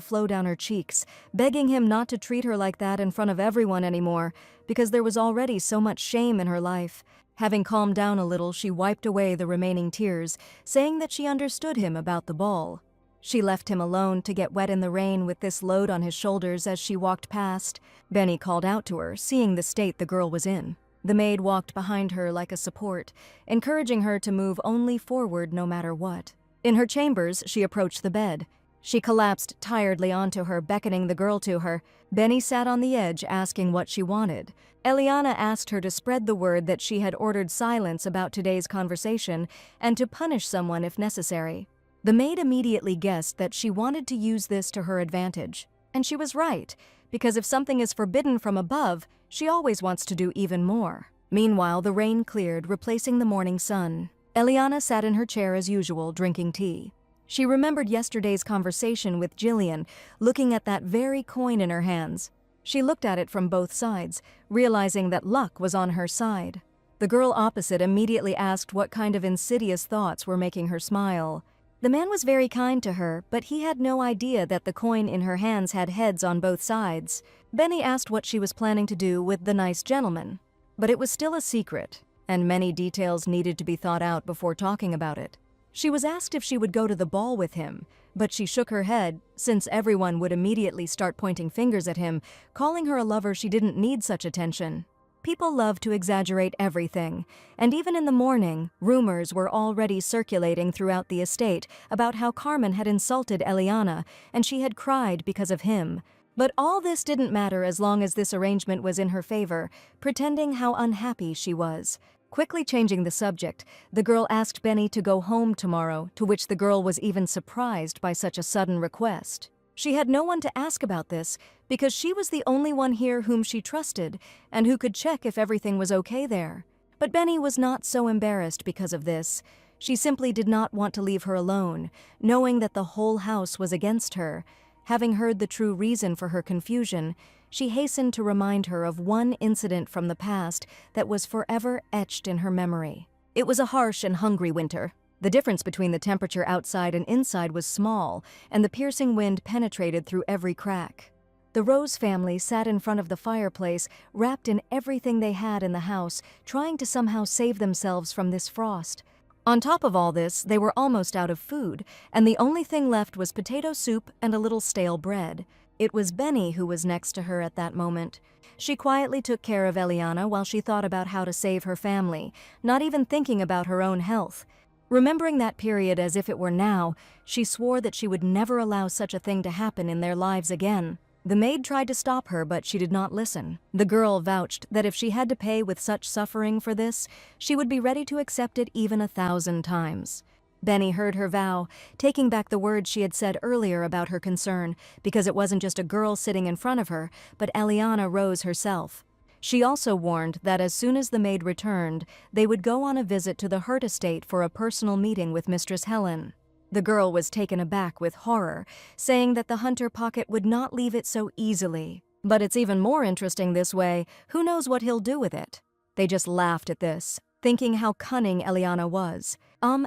flow down her cheeks, begging him not to treat her like that in front of everyone anymore, because there was already so much shame in her life. Having calmed down a little, she wiped away the remaining tears, saying that she understood him about the ball. She left him alone to get wet in the rain with this load on his shoulders as she walked past. Benny called out to her, seeing the state the girl was in. The maid walked behind her like a support, encouraging her to move only forward no matter what. In her chambers, she approached the bed. She collapsed tiredly onto her, beckoning the girl to her. Benny sat on the edge, asking what she wanted. Eliana asked her to spread the word that she had ordered silence about today's conversation and to punish someone if necessary. The maid immediately guessed that she wanted to use this to her advantage. And she was right, because if something is forbidden from above, she always wants to do even more. Meanwhile, the rain cleared, replacing the morning sun. Eliana sat in her chair as usual, drinking tea. She remembered yesterday's conversation with Jillian, looking at that very coin in her hands. She looked at it from both sides, realizing that luck was on her side. The girl opposite immediately asked what kind of insidious thoughts were making her smile. The man was very kind to her, but he had no idea that the coin in her hands had heads on both sides. Benny asked what she was planning to do with the nice gentleman. But it was still a secret, and many details needed to be thought out before talking about it. She was asked if she would go to the ball with him, but she shook her head, since everyone would immediately start pointing fingers at him, calling her a lover she didn't need such attention. People love to exaggerate everything, and even in the morning, rumors were already circulating throughout the estate about how Carmen had insulted Eliana, and she had cried because of him. But all this didn't matter as long as this arrangement was in her favor, pretending how unhappy she was. Quickly changing the subject, the girl asked Benny to go home tomorrow, to which the girl was even surprised by such a sudden request. She had no one to ask about this, because she was the only one here whom she trusted, and who could check if everything was okay there. But Benny was not so embarrassed because of this. She simply did not want to leave her alone, knowing that the whole house was against her. Having heard the true reason for her confusion, she hastened to remind her of one incident from the past that was forever etched in her memory. It was a harsh and hungry winter. The difference between the temperature outside and inside was small, and the piercing wind penetrated through every crack. The Rose family sat in front of the fireplace, wrapped in everything they had in the house, trying to somehow save themselves from this frost. On top of all this, they were almost out of food, and the only thing left was potato soup and a little stale bread. It was Benny who was next to her at that moment. She quietly took care of Eliana while she thought about how to save her family, not even thinking about her own health. Remembering that period as if it were now, she swore that she would never allow such a thing to happen in their lives again. The maid tried to stop her, but she did not listen. The girl vouched that if she had to pay with such suffering for this, she would be ready to accept it even 1,000 times. Benny heard her vow, taking back the words she had said earlier about her concern, because it wasn't just a girl sitting in front of her, but Eliana Rose herself. She also warned that as soon as the maid returned, they would go on a visit to the Hurt estate for a personal meeting with Mistress Helen. The girl was taken aback with horror, saying that the Hunter Pocket would not leave it so easily. But it's even more interesting this way. Who knows what he'll do with it? They just laughed at this, thinking how cunning Eliana was.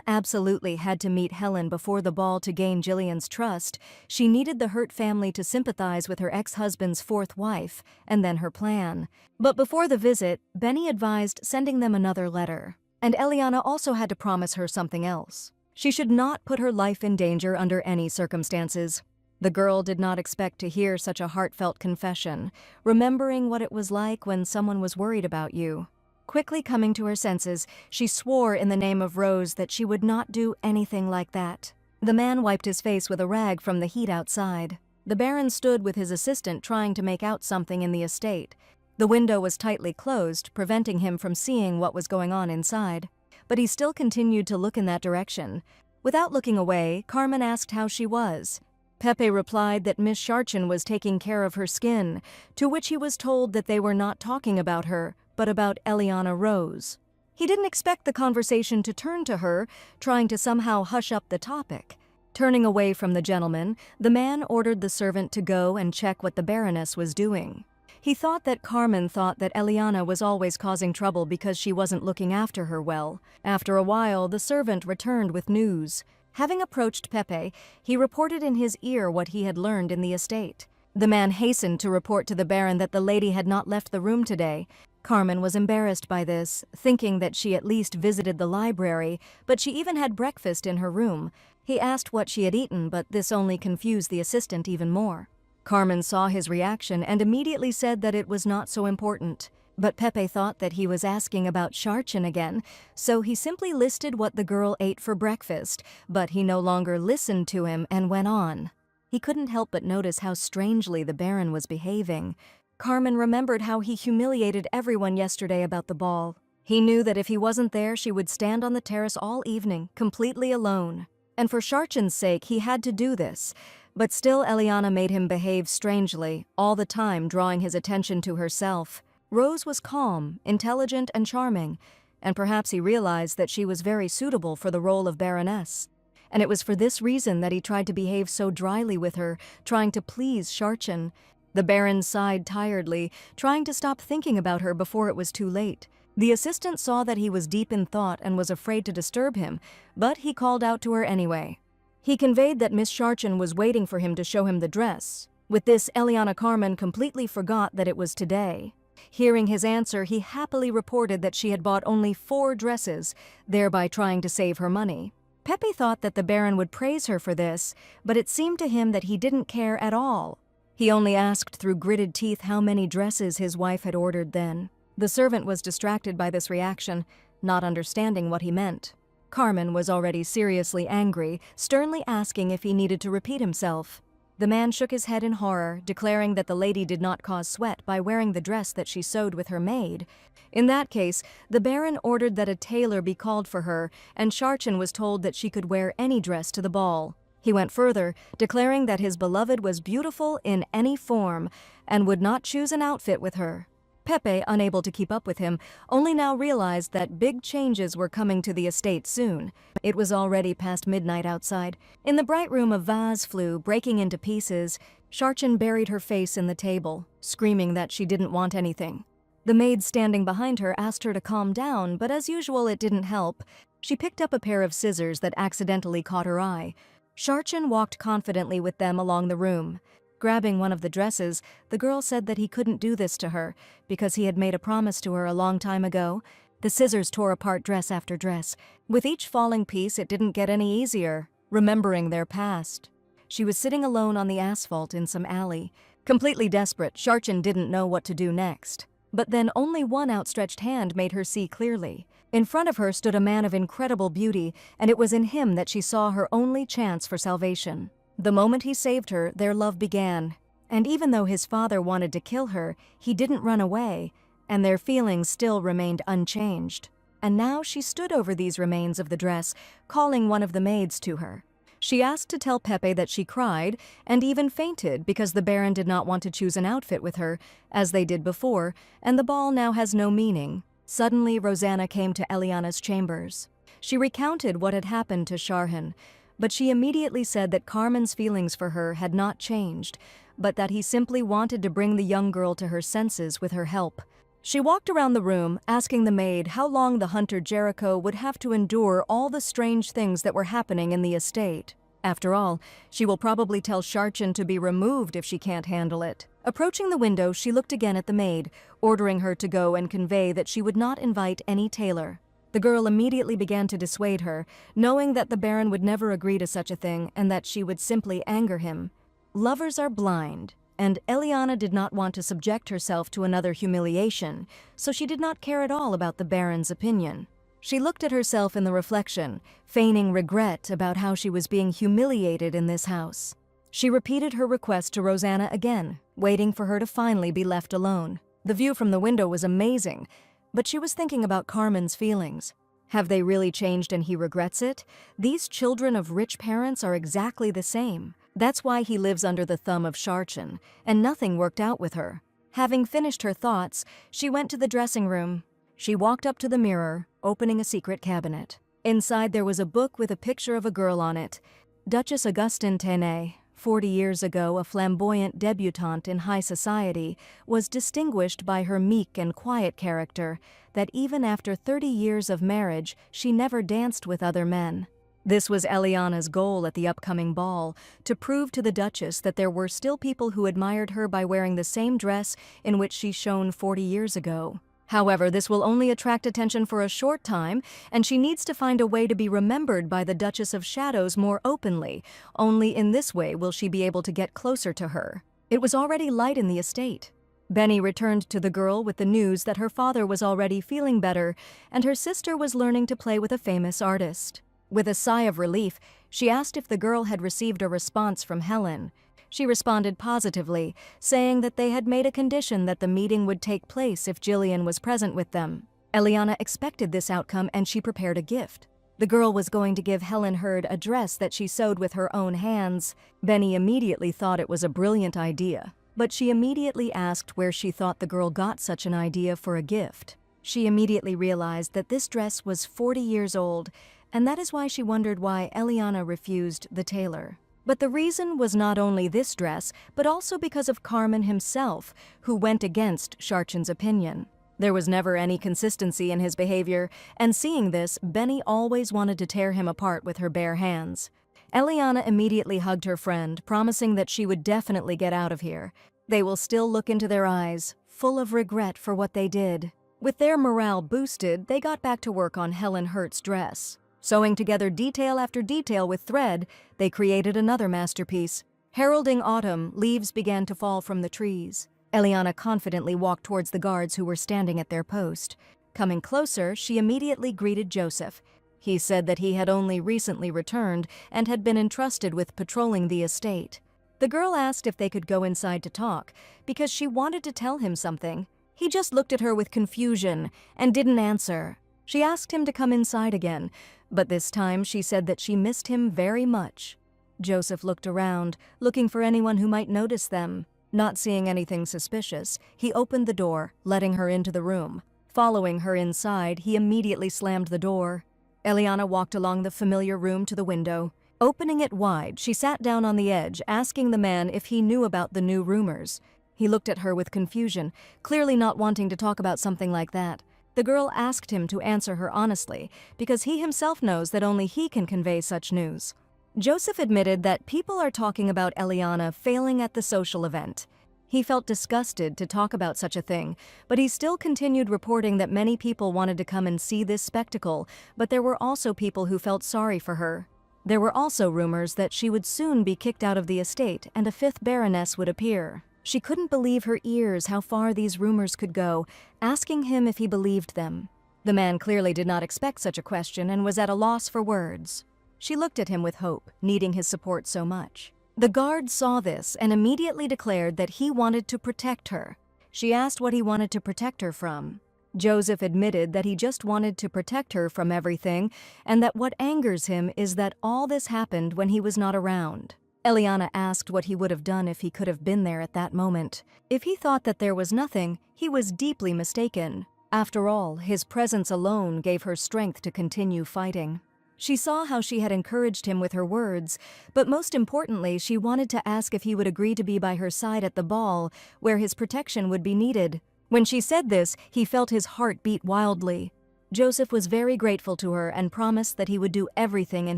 Absolutely had to meet Helen before the ball to gain Jillian's trust. She needed the Hurt family to sympathize with her ex-husband's fourth wife, and then her plan. But before the visit, Benny advised sending them another letter. And Eliana also had to promise her something else. She should not put her life in danger under any circumstances. The girl did not expect to hear such a heartfelt confession, remembering what it was like when someone was worried about you. Quickly coming to her senses, she swore in the name of Rose that she would not do anything like that. The man wiped his face with a rag from the heat outside. The Baron stood with his assistant trying to make out something in the estate. The window was tightly closed, preventing him from seeing what was going on inside. But he still continued to look in that direction. Without looking away, Carmen asked how she was. Pepe replied that Miss Charchin was taking care of her skin, to which he was told that they were not talking about her, but about Eliana Rose. He didn't expect the conversation to turn to her, trying to somehow hush up the topic. Turning away from the gentleman, the man ordered the servant to go and check what the Baroness was doing. He thought that Carmen thought that Eliana was always causing trouble because she wasn't looking after her well. After a while, the servant returned with news. Having approached Pepe, he reported in his ear what he had learned in the estate. The man hastened to report to the Baron that the lady had not left the room today. Carmen was embarrassed by this, thinking that she at least visited the library, but she even had breakfast in her room. He asked what she had eaten, but this only confused the assistant even more. Carmen saw his reaction and immediately said that it was not so important. But Pepe thought that he was asking about Charchin again, so he simply listed what the girl ate for breakfast, but he no longer listened to him and went on. He couldn't help but notice how strangely the Baron was behaving. Carmen remembered how he humiliated everyone yesterday about the ball. He knew that if he wasn't there, she would stand on the terrace all evening, completely alone. And for Charchin's sake, he had to do this. But still Eliana made him behave strangely, all the time drawing his attention to herself. Rose was calm, intelligent, and charming, and perhaps he realized that she was very suitable for the role of Baroness. And it was for this reason that he tried to behave so dryly with her, trying to please Charchin. The Baron sighed tiredly, trying to stop thinking about her before it was too late. The assistant saw that he was deep in thought and was afraid to disturb him, but he called out to her anyway. He conveyed that Miss Charchin was waiting for him to show him the dress. With this, Eliana Carmen completely forgot that it was today. Hearing his answer, he happily reported that she had bought only 4 dresses, thereby trying to save her money. Pepe thought that the Baron would praise her for this, but it seemed to him that he didn't care at all. He only asked through gritted teeth how many dresses his wife had ordered then. The servant was distracted by this reaction, not understanding what he meant. Carmen was already seriously angry, sternly asking if he needed to repeat himself. The man shook his head in horror, declaring that the lady did not cause sweat by wearing the dress that she sewed with her maid. In that case, the Baron ordered that a tailor be called for her, and Charchin was told that she could wear any dress to the ball. He went further, declaring that his beloved was beautiful in any form, and would not choose an outfit with her. Pepe, unable to keep up with him, only now realized that big changes were coming to the estate soon. It was already past midnight outside. In the bright room, a vase flew, breaking into pieces. Charchin buried her face in the table, screaming that she didn't want anything. The maid standing behind her asked her to calm down, but as usual it didn't help. She picked up a pair of scissors that accidentally caught her eye. Charchin walked confidently with them along the room. Grabbing one of the dresses, the girl said that he couldn't do this to her because he had made a promise to her a long time ago. The scissors tore apart dress after dress. With each falling piece, it didn't get any easier, remembering their past. She was sitting alone on the asphalt in some alley. Completely desperate, Charchin didn't know what to do next. But then only one outstretched hand made her see clearly. In front of her stood a man of incredible beauty, and it was in him that she saw her only chance for salvation. The moment he saved her, their love began. And even though his father wanted to kill her, he didn't run away, and their feelings still remained unchanged. And now she stood over these remains of the dress, calling one of the maids to her. She asked to tell Pepe that she cried, and even fainted because the Baron did not want to choose an outfit with her, as they did before, and the ball now has no meaning. Suddenly, Rosanna came to Eliana's chambers. She recounted what had happened to Charhin, but she immediately said that Carmen's feelings for her had not changed, but that he simply wanted to bring the young girl to her senses with her help. She walked around the room, asking the maid how long the hunter Jericho would have to endure all the strange things that were happening in the estate. After all, she will probably tell Charchin to be removed if she can't handle it. Approaching the window, she looked again at the maid, ordering her to go and convey that she would not invite any tailor. The girl immediately began to dissuade her, knowing that the Baron would never agree to such a thing and that she would simply anger him. Lovers are blind, and Eliana did not want to subject herself to another humiliation, so she did not care at all about the Baron's opinion. She looked at herself in the reflection, feigning regret about how she was being humiliated in this house. She repeated her request to Rosanna again, waiting for her to finally be left alone. The view from the window was amazing, but she was thinking about Carmen's feelings. Have they really changed and he regrets it? These children of rich parents are exactly the same. That's why he lives under the thumb of Sharchin, and nothing worked out with her. Having finished her thoughts, she went to the dressing room. She walked up to the mirror, opening a secret cabinet. Inside there was a book with a picture of a girl on it. Duchess Augustine Tenay, 40 years ago a flamboyant debutante in high society, was distinguished by her meek and quiet character, that even after 30 years of marriage, she never danced with other men. This was Eliana's goal at the upcoming ball, to prove to the Duchess that there were still people who admired her by wearing the same dress in which she shone 40 years ago. However, this will only attract attention for a short time, and she needs to find a way to be remembered by the Duchess of Shadows more openly. Only in this way will she be able to get closer to her. It was already light in the estate. Benny returned to the girl with the news that her father was already feeling better, and her sister was learning to play with a famous artist. With a sigh of relief, she asked if the girl had received a response from Helen. She responded positively, saying that they had made a condition that the meeting would take place if Jillian was present with them. Eliana expected this outcome and she prepared a gift. The girl was going to give Helen Hurd a dress that she sewed with her own hands. Benny immediately thought it was a brilliant idea, but she immediately asked where she thought the girl got such an idea for a gift. She immediately realized that this dress was 40 years old, and that is why she wondered why Eliana refused the tailor. But the reason was not only this dress, but also because of Carmen himself, who went against Sharchin's opinion. There was never any consistency in his behavior, and seeing this, Benny always wanted to tear him apart with her bare hands. Eliana immediately hugged her friend, promising that she would definitely get out of here. They will still look into their eyes, full of regret for what they did. With their morale boosted, they got back to work on Helen Hurt's dress. Sewing together detail after detail with thread, they created another masterpiece. Heralding autumn, leaves began to fall from the trees. Eliana confidently walked towards the guards who were standing at their post. Coming closer, she immediately greeted Joseph. He said that he had only recently returned and had been entrusted with patrolling the estate. The girl asked if they could go inside to talk, because she wanted to tell him something. He just looked at her with confusion and didn't answer. She asked him to come inside again, but this time she said that she missed him very much. Joseph looked around, looking for anyone who might notice them. Not seeing anything suspicious, he opened the door, letting her into the room. Following her inside, he immediately slammed the door. Eliana walked along the familiar room to the window. Opening it wide, she sat down on the edge, asking the man if he knew about the new rumors. He looked at her with confusion, clearly not wanting to talk about something like that. The girl asked him to answer her honestly, because he himself knows that only he can convey such news. Joseph admitted that people are talking about Eliana failing at the social event. He felt disgusted to talk about such a thing, but he still continued reporting that many people wanted to come and see this spectacle, but there were also people who felt sorry for her. There were also rumors that she would soon be kicked out of the estate and a fifth baroness would appear. She couldn't believe her ears how far these rumors could go, asking him if he believed them. The man clearly did not expect such a question and was at a loss for words. She looked at him with hope, needing his support so much. The guard saw this and immediately declared that he wanted to protect her. She asked what he wanted to protect her from. Joseph admitted that he just wanted to protect her from everything, and that what angers him is that all this happened when he was not around. Eliana asked what he would have done if he could have been there at that moment. If he thought that there was nothing, he was deeply mistaken. After all, his presence alone gave her strength to continue fighting. She saw how she had encouraged him with her words, but most importantly, she wanted to ask if he would agree to be by her side at the ball, where his protection would be needed. When she said this, he felt his heart beat wildly. Joseph was very grateful to her and promised that he would do everything in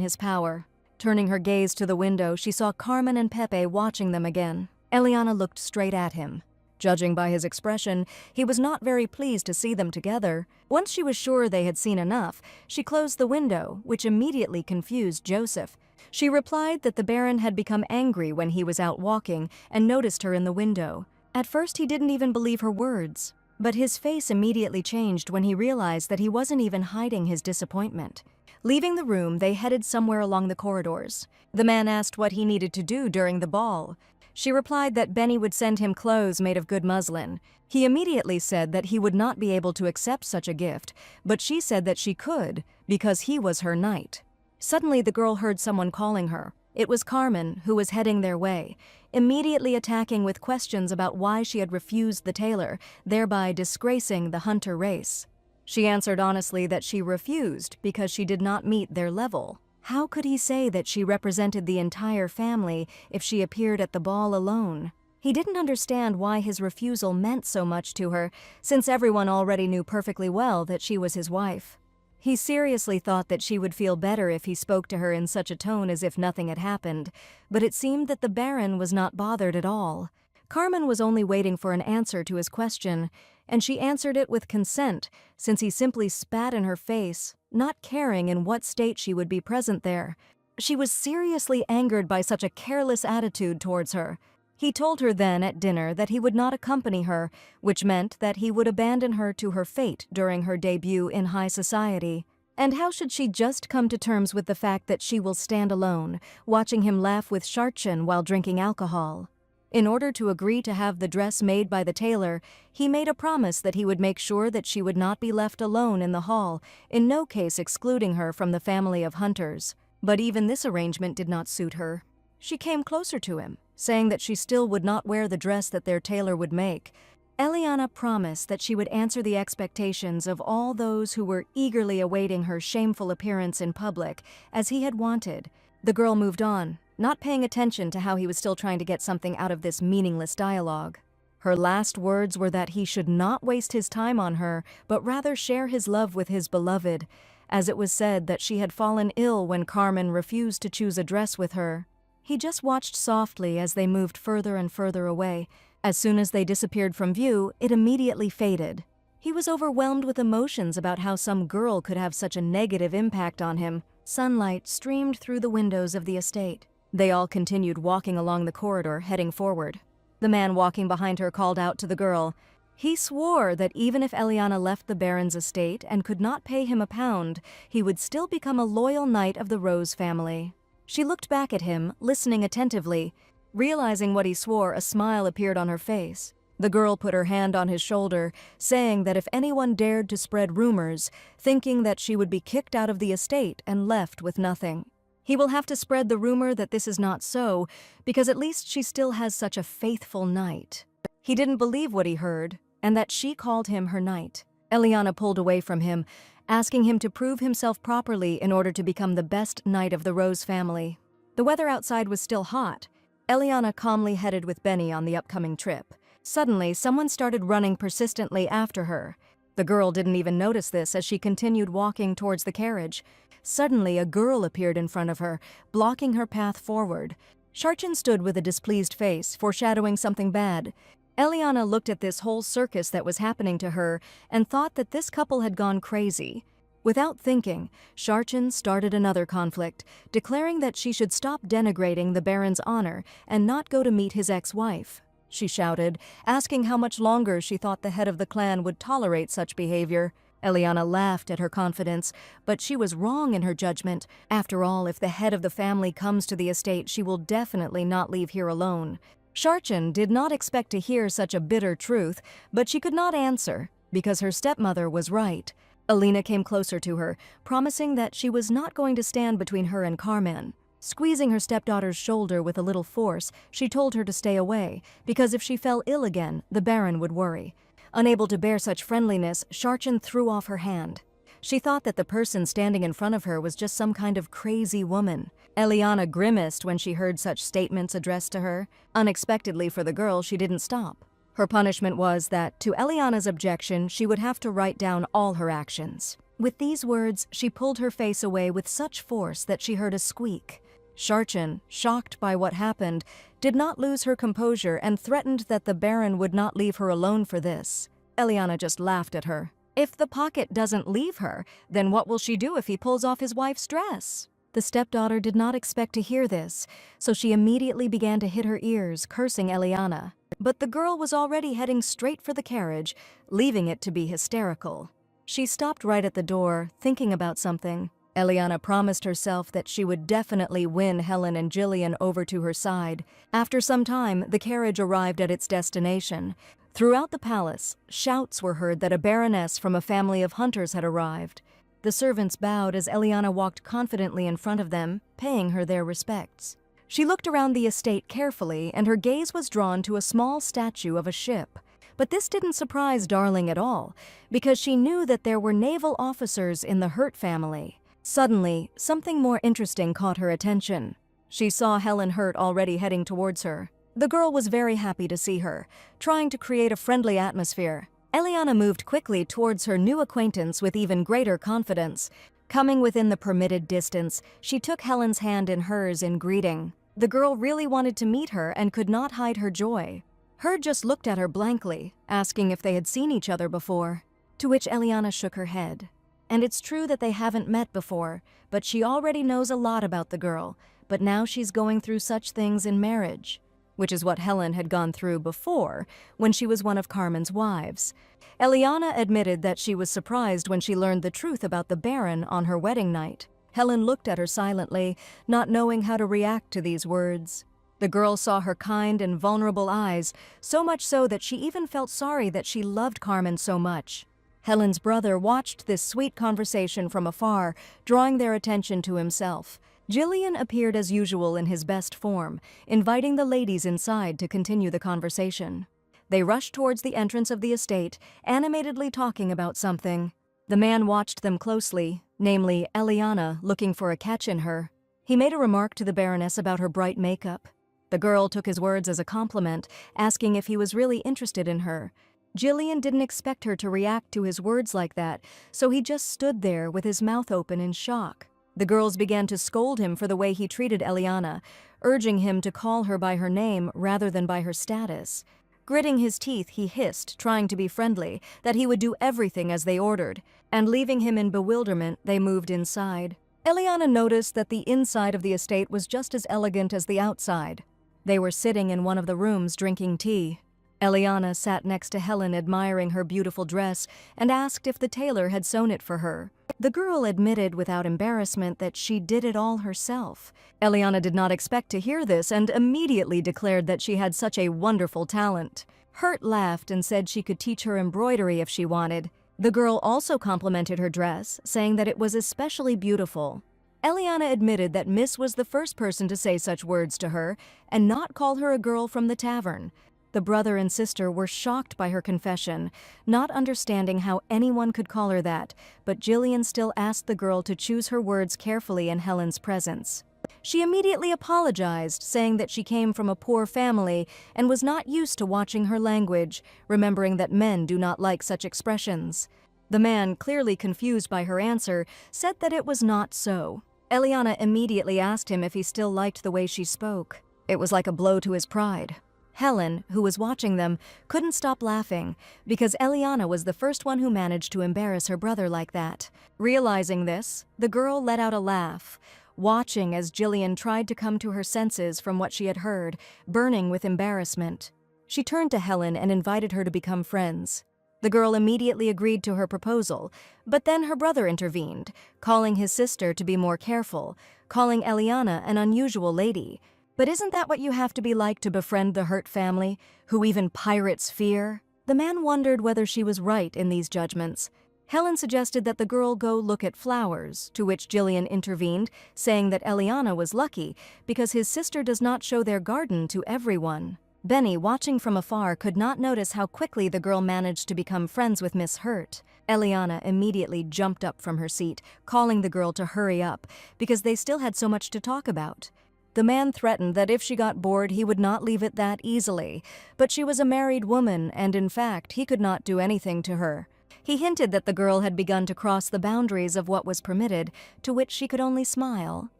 his power. Turning her gaze to the window, she saw Carmen and Pepe watching them again. Eliana looked straight at him. Judging by his expression, he was not very pleased to see them together. Once she was sure they had seen enough, she closed the window, which immediately confused Joseph. She replied that the Baron had become angry when he was out walking and noticed her in the window. At first, he didn't even believe her words, but his face immediately changed when he realized that he wasn't even hiding his disappointment. Leaving the room, they headed somewhere along the corridors. The man asked what he needed to do during the ball. She replied that Benny would send him clothes made of good muslin. He immediately said that he would not be able to accept such a gift, but she said that she could, because he was her knight. Suddenly, the girl heard someone calling her. It was Carmen, who was heading their way, immediately attacking with questions about why she had refused the tailor, thereby disgracing the hunter race. She answered honestly that she refused because she did not meet their level. How could he say that she represented the entire family if she appeared at the ball alone? He didn't understand why his refusal meant so much to her, since everyone already knew perfectly well that she was his wife. He seriously thought that she would feel better if he spoke to her in such a tone as if nothing had happened, but it seemed that the Baron was not bothered at all. Carmen was only waiting for an answer to his question, and she answered it with consent, since he simply spat in her face, not caring in what state she would be present there. She was seriously angered by such a careless attitude towards her. He told her then at dinner that he would not accompany her, which meant that he would abandon her to her fate during her debut in high society. And how should she just come to terms with the fact that she will stand alone, watching him laugh with Scharchen while drinking alcohol? In order to agree to have the dress made by the tailor, he made a promise that he would make sure that she would not be left alone in the hall, in no case excluding her from the family of hunters. But even this arrangement did not suit her. She came closer to him, saying that she still would not wear the dress that their tailor would make. Eliana promised that she would answer the expectations of all those who were eagerly awaiting her shameful appearance in public, as he had wanted. The girl moved on, not paying attention to how he was still trying to get something out of this meaningless dialogue. Her last words were that he should not waste his time on her, but rather share his love with his beloved, as it was said that she had fallen ill when Carmen refused to choose a dress with her. He just watched softly as they moved further and further away. As soon as they disappeared from view, it immediately faded. He was overwhelmed with emotions about how some girl could have such a negative impact on him. Sunlight streamed through the windows of the estate. They all continued walking along the corridor, heading forward. The man walking behind her called out to the girl. He swore that even if Eliana left the Baron's estate and could not pay him a pound, he would still become a loyal knight of the Rose family. She looked back at him, listening attentively. Realizing what he swore, a smile appeared on her face. The girl put her hand on his shoulder, saying that if anyone dared to spread rumors, thinking that she would be kicked out of the estate and left with nothing. He will have to spread the rumor that this is not so, because at least she still has such a faithful knight. He didn't believe what he heard, and that she called him her knight. Eliana pulled away from him, asking him to prove himself properly in order to become the best knight of the Rose family. The weather outside was still hot. Eliana calmly headed with Benny on the upcoming trip. Suddenly, someone started running persistently after her. The girl didn't even notice this as she continued walking towards the carriage. Suddenly, a girl appeared in front of her, blocking her path forward. Scharchen stood with a displeased face, foreshadowing something bad. Eliana looked at this whole circus that was happening to her and thought that this couple had gone crazy. Without thinking, Scharchen started another conflict, declaring that she should stop denigrating the Baron's honor and not go to meet his ex-wife. She shouted, asking how much longer she thought the head of the clan would tolerate such behavior. Eliana laughed at her confidence, but she was wrong in her judgment. After all, if the head of the family comes to the estate, she will definitely not leave here alone. Scharchen did not expect to hear such a bitter truth, but she could not answer, because her stepmother was right. Alina came closer to her, promising that she was not going to stand between her and Carmen. Squeezing her stepdaughter's shoulder with a little force, she told her to stay away, because if she fell ill again, the Baron would worry. Unable to bear such friendliness, Scharchen threw off her hand. She thought that the person standing in front of her was just some kind of crazy woman. Eliana grimaced when she heard such statements addressed to her. Unexpectedly for the girl, she didn't stop. Her punishment was that, to Eliana's objection, she would have to write down all her actions. With these words, she pulled her face away with such force that she heard a squeak. Scharchen, shocked by what happened, did not lose her composure and threatened that the Baron would not leave her alone for this. Eliana just laughed at her. If the pocket doesn't leave her, then what will she do if he pulls off his wife's dress? The stepdaughter did not expect to hear this, so she immediately began to hit her ears, cursing Eliana. But the girl was already heading straight for the carriage, leaving it to be hysterical. She stopped right at the door, thinking about something. Eliana promised herself that she would definitely win Helen and Jillian over to her side. After some time, the carriage arrived at its destination. Throughout the palace, shouts were heard that a baroness from a family of hunters had arrived. The servants bowed as Eliana walked confidently in front of them, paying her their respects. She looked around the estate carefully, and her gaze was drawn to a small statue of a ship. But this didn't surprise Darling at all, because she knew that there were naval officers in the Hurt family. Suddenly, something more interesting caught her attention. She saw Helen Hurt already heading towards her. The girl was very happy to see her, trying to create a friendly atmosphere. Eliana moved quickly towards her new acquaintance with even greater confidence. Coming within the permitted distance, she took Helen's hand in hers in greeting. The girl really wanted to meet her and could not hide her joy. Hurt just looked at her blankly, asking if they had seen each other before, to which Eliana shook her head. And it's true that they haven't met before, but she already knows a lot about the girl, but now she's going through such things in marriage, which is what Helen had gone through before, when she was one of Carmen's wives. Eliana admitted that she was surprised when she learned the truth about the Baron on her wedding night. Helen looked at her silently, not knowing how to react to these words. The girl saw her kind and vulnerable eyes, so much so that she even felt sorry that she loved Carmen so much. Helen's brother watched this sweet conversation from afar, drawing their attention to himself. Jillian appeared as usual in his best form, inviting the ladies inside to continue the conversation. They rushed towards the entrance of the estate, animatedly talking about something. The man watched them closely, namely Eliana looking for a catch in her. He made a remark to the Baroness about her bright makeup. The girl took his words as a compliment, asking if he was really interested in her. Jillian didn't expect her to react to his words like that, so he just stood there with his mouth open in shock. The girls began to scold him for the way he treated Eliana, urging him to call her by her name rather than by her status. Gritting his teeth, he hissed, trying to be friendly, that he would do everything as they ordered, and leaving him in bewilderment, they moved inside. Eliana noticed that the inside of the estate was just as elegant as the outside. They were sitting in one of the rooms drinking tea. Eliana sat next to Helen admiring her beautiful dress and asked if the tailor had sewn it for her. The girl admitted without embarrassment that she did it all herself. Eliana did not expect to hear this and immediately declared that she had such a wonderful talent. Hurt laughed and said she could teach her embroidery if she wanted. The girl also complimented her dress, saying that it was especially beautiful. Eliana admitted that Miss was the first person to say such words to her and not call her a girl from the tavern. The brother and sister were shocked by her confession, not understanding how anyone could call her that, but Jillian still asked the girl to choose her words carefully in Helen's presence. She immediately apologized, saying that she came from a poor family and was not used to watching her language, remembering that men do not like such expressions. The man, clearly confused by her answer, said that it was not so. Eliana immediately asked him if he still liked the way she spoke. It was like a blow to his pride. Helen, who was watching them, couldn't stop laughing because Eliana was the first one who managed to embarrass her brother like that. Realizing this, the girl let out a laugh, watching as Jillian tried to come to her senses from what she had heard, burning with embarrassment. She turned to Helen and invited her to become friends. The girl immediately agreed to her proposal, but then her brother intervened, calling his sister to be more careful, calling Eliana an unusual lady. But isn't that what you have to be like to befriend the Hurt family, who even pirates fear? The man wondered whether she was right in these judgments. Helen suggested that the girl go look at flowers, to which Jillian intervened, saying that Eliana was lucky because his sister does not show their garden to everyone. Benny, watching from afar, could not notice how quickly the girl managed to become friends with Miss Hurt. Eliana immediately jumped up from her seat, calling the girl to hurry up, because they still had so much to talk about. The man threatened that if she got bored, he would not leave it that easily, but she was a married woman, and in fact, he could not do anything to her. He hinted that the girl had begun to cross the boundaries of what was permitted, to which she could only smile.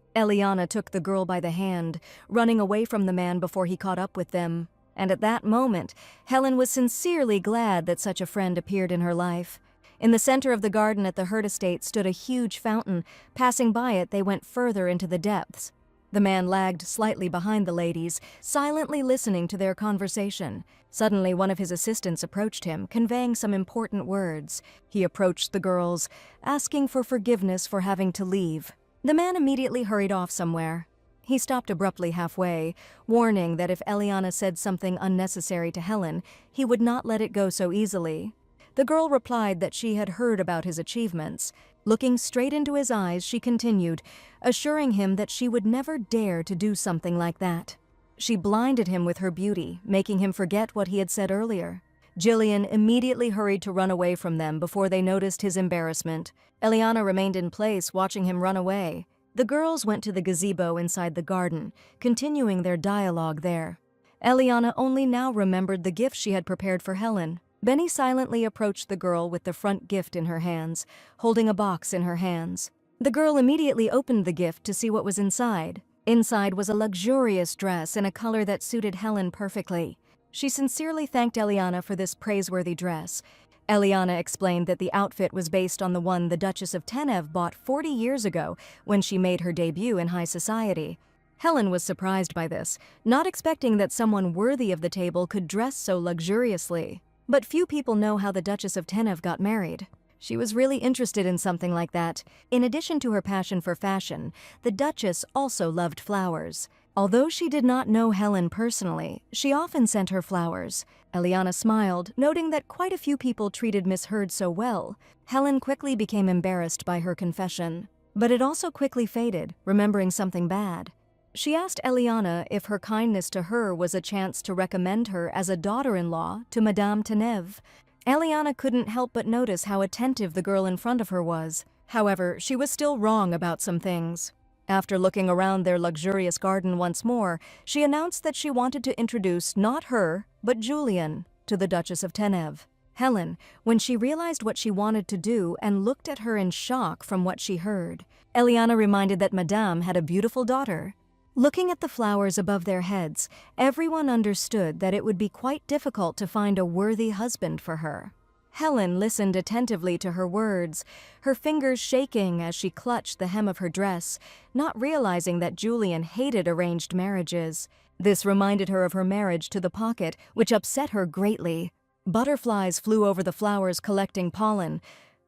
Eliana took the girl by the hand, running away from the man before he caught up with them. And at that moment, Helen was sincerely glad that such a friend appeared in her life. In the center of the garden at the Hurt estate stood a huge fountain. Passing by it, they went further into the depths. The man lagged slightly behind the ladies, silently listening to their conversation. Suddenly, one of his assistants approached him, conveying some important words. He approached the girls, asking for forgiveness for having to leave. The man immediately hurried off somewhere. He stopped abruptly halfway, warning that if Eliana said something unnecessary to Helen, he would not let it go so easily. The girl replied that she had heard about his achievements. Looking straight into his eyes, she continued, assuring him that she would never dare to do something like that. She blinded him with her beauty, making him forget what he had said earlier. Jillian immediately hurried to run away from them before they noticed his embarrassment. Eliana remained in place, watching him run away. The girls went to the gazebo inside the garden, continuing their dialogue there. Eliana only now remembered the gift she had prepared for Helen. Benny silently approached the girl with the front gift in her hands, holding a box in her hands. The girl immediately opened the gift to see what was inside. Inside was a luxurious dress in a color that suited Helen perfectly. She sincerely thanked Eliana for this praiseworthy dress. Eliana explained that the outfit was based on the one the Duchess of Tenev bought 40 years ago when she made her debut in high society. Helen was surprised by this, not expecting that someone worthy of the table could dress so luxuriously. But few people know how the Duchess of Tenev got married. She was really interested in something like that. In addition to her passion for fashion, the Duchess also loved flowers. Although she did not know Helen personally, she often sent her flowers. Eliana smiled, noting that quite a few people treated Miss Hurd so well. Helen quickly became embarrassed by her confession. But it also quickly faded, remembering something bad. She asked Eliana if her kindness to her was a chance to recommend her as a daughter-in-law to Madame Tenev. Eliana couldn't help but notice how attentive the girl in front of her was. However, she was still wrong about some things. After looking around their luxurious garden once more, she announced that she wanted to introduce not her, but Julian, to the Duchess of Tenev. Helen, when she realized what she wanted to do and looked at her in shock from what she heard. Eliana reminded that Madame had a beautiful daughter. Looking at the flowers above their heads, everyone understood that it would be quite difficult to find a worthy husband for her. Helen listened attentively to her words, her fingers shaking as she clutched the hem of her dress, not realizing that Julian hated arranged marriages. This reminded her of her marriage to the pocket, which upset her greatly. Butterflies flew over the flowers collecting pollen,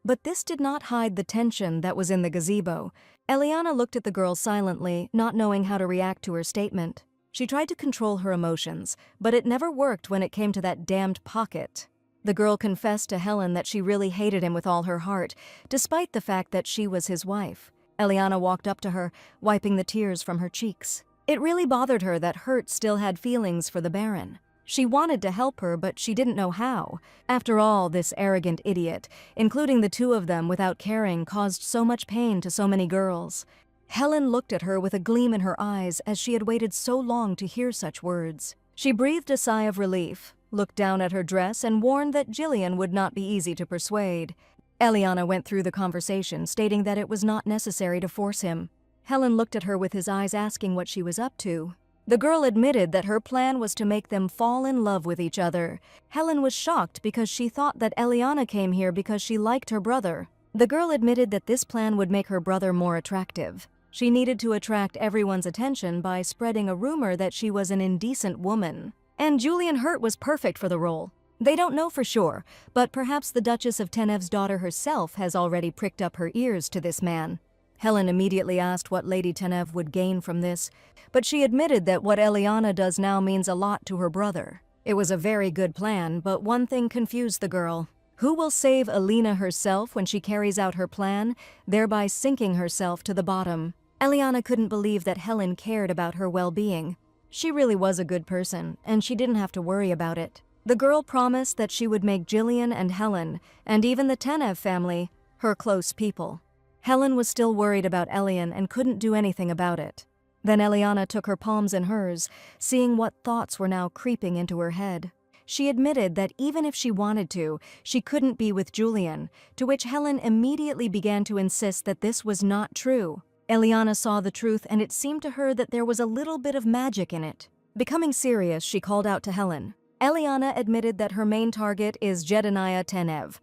but this did not hide the tension that was in the gazebo. Eliana looked at the girl silently, not knowing how to react to her statement. She tried to control her emotions, but it never worked when it came to that damned pocket. The girl confessed to Helen that she really hated him with all her heart, despite the fact that she was his wife. Eliana walked up to her, wiping the tears from her cheeks. It really bothered her that Hurt still had feelings for the Baron. She wanted to help her, but she didn't know how. After all, this arrogant idiot, including the two of them without caring, caused so much pain to so many girls. Helen looked at her with a gleam in her eyes as she had waited so long to hear such words. She breathed a sigh of relief, looked down at her dress, and warned that Jillian would not be easy to persuade. Eliana went through the conversation, stating that it was not necessary to force him. Helen looked at her with his eyes asking what she was up to. The girl admitted that her plan was to make them fall in love with each other. Helen was shocked because she thought that Eliana came here because she liked her brother. The girl admitted that this plan would make her brother more attractive. She needed to attract everyone's attention by spreading a rumor that she was an indecent woman. And Julian Hurt was perfect for the role. They don't know for sure, but perhaps the Duchess of Tenev's daughter herself has already pricked up her ears to this man. Helen immediately asked what Lady Tenev would gain from this, but she admitted that what Eliana does now means a lot to her brother. It was a very good plan, but one thing confused the girl. Who will save Alina herself when she carries out her plan, thereby sinking herself to the bottom? Eliana couldn't believe that Helen cared about her well-being. She really was a good person, and she didn't have to worry about it. The girl promised that she would make Jillian and Helen, and even the Tenev family, her close people. Helen was still worried about Elian and couldn't do anything about it. Then Eliana took her palms in hers, seeing what thoughts were now creeping into her head. She admitted that even if she wanted to, she couldn't be with Julian, to which Helen immediately began to insist that this was not true. Eliana saw the truth, and it seemed to her that there was a little bit of magic in it. Becoming serious, she called out to Helen. Eliana admitted that her main target is Jedediah Tenev,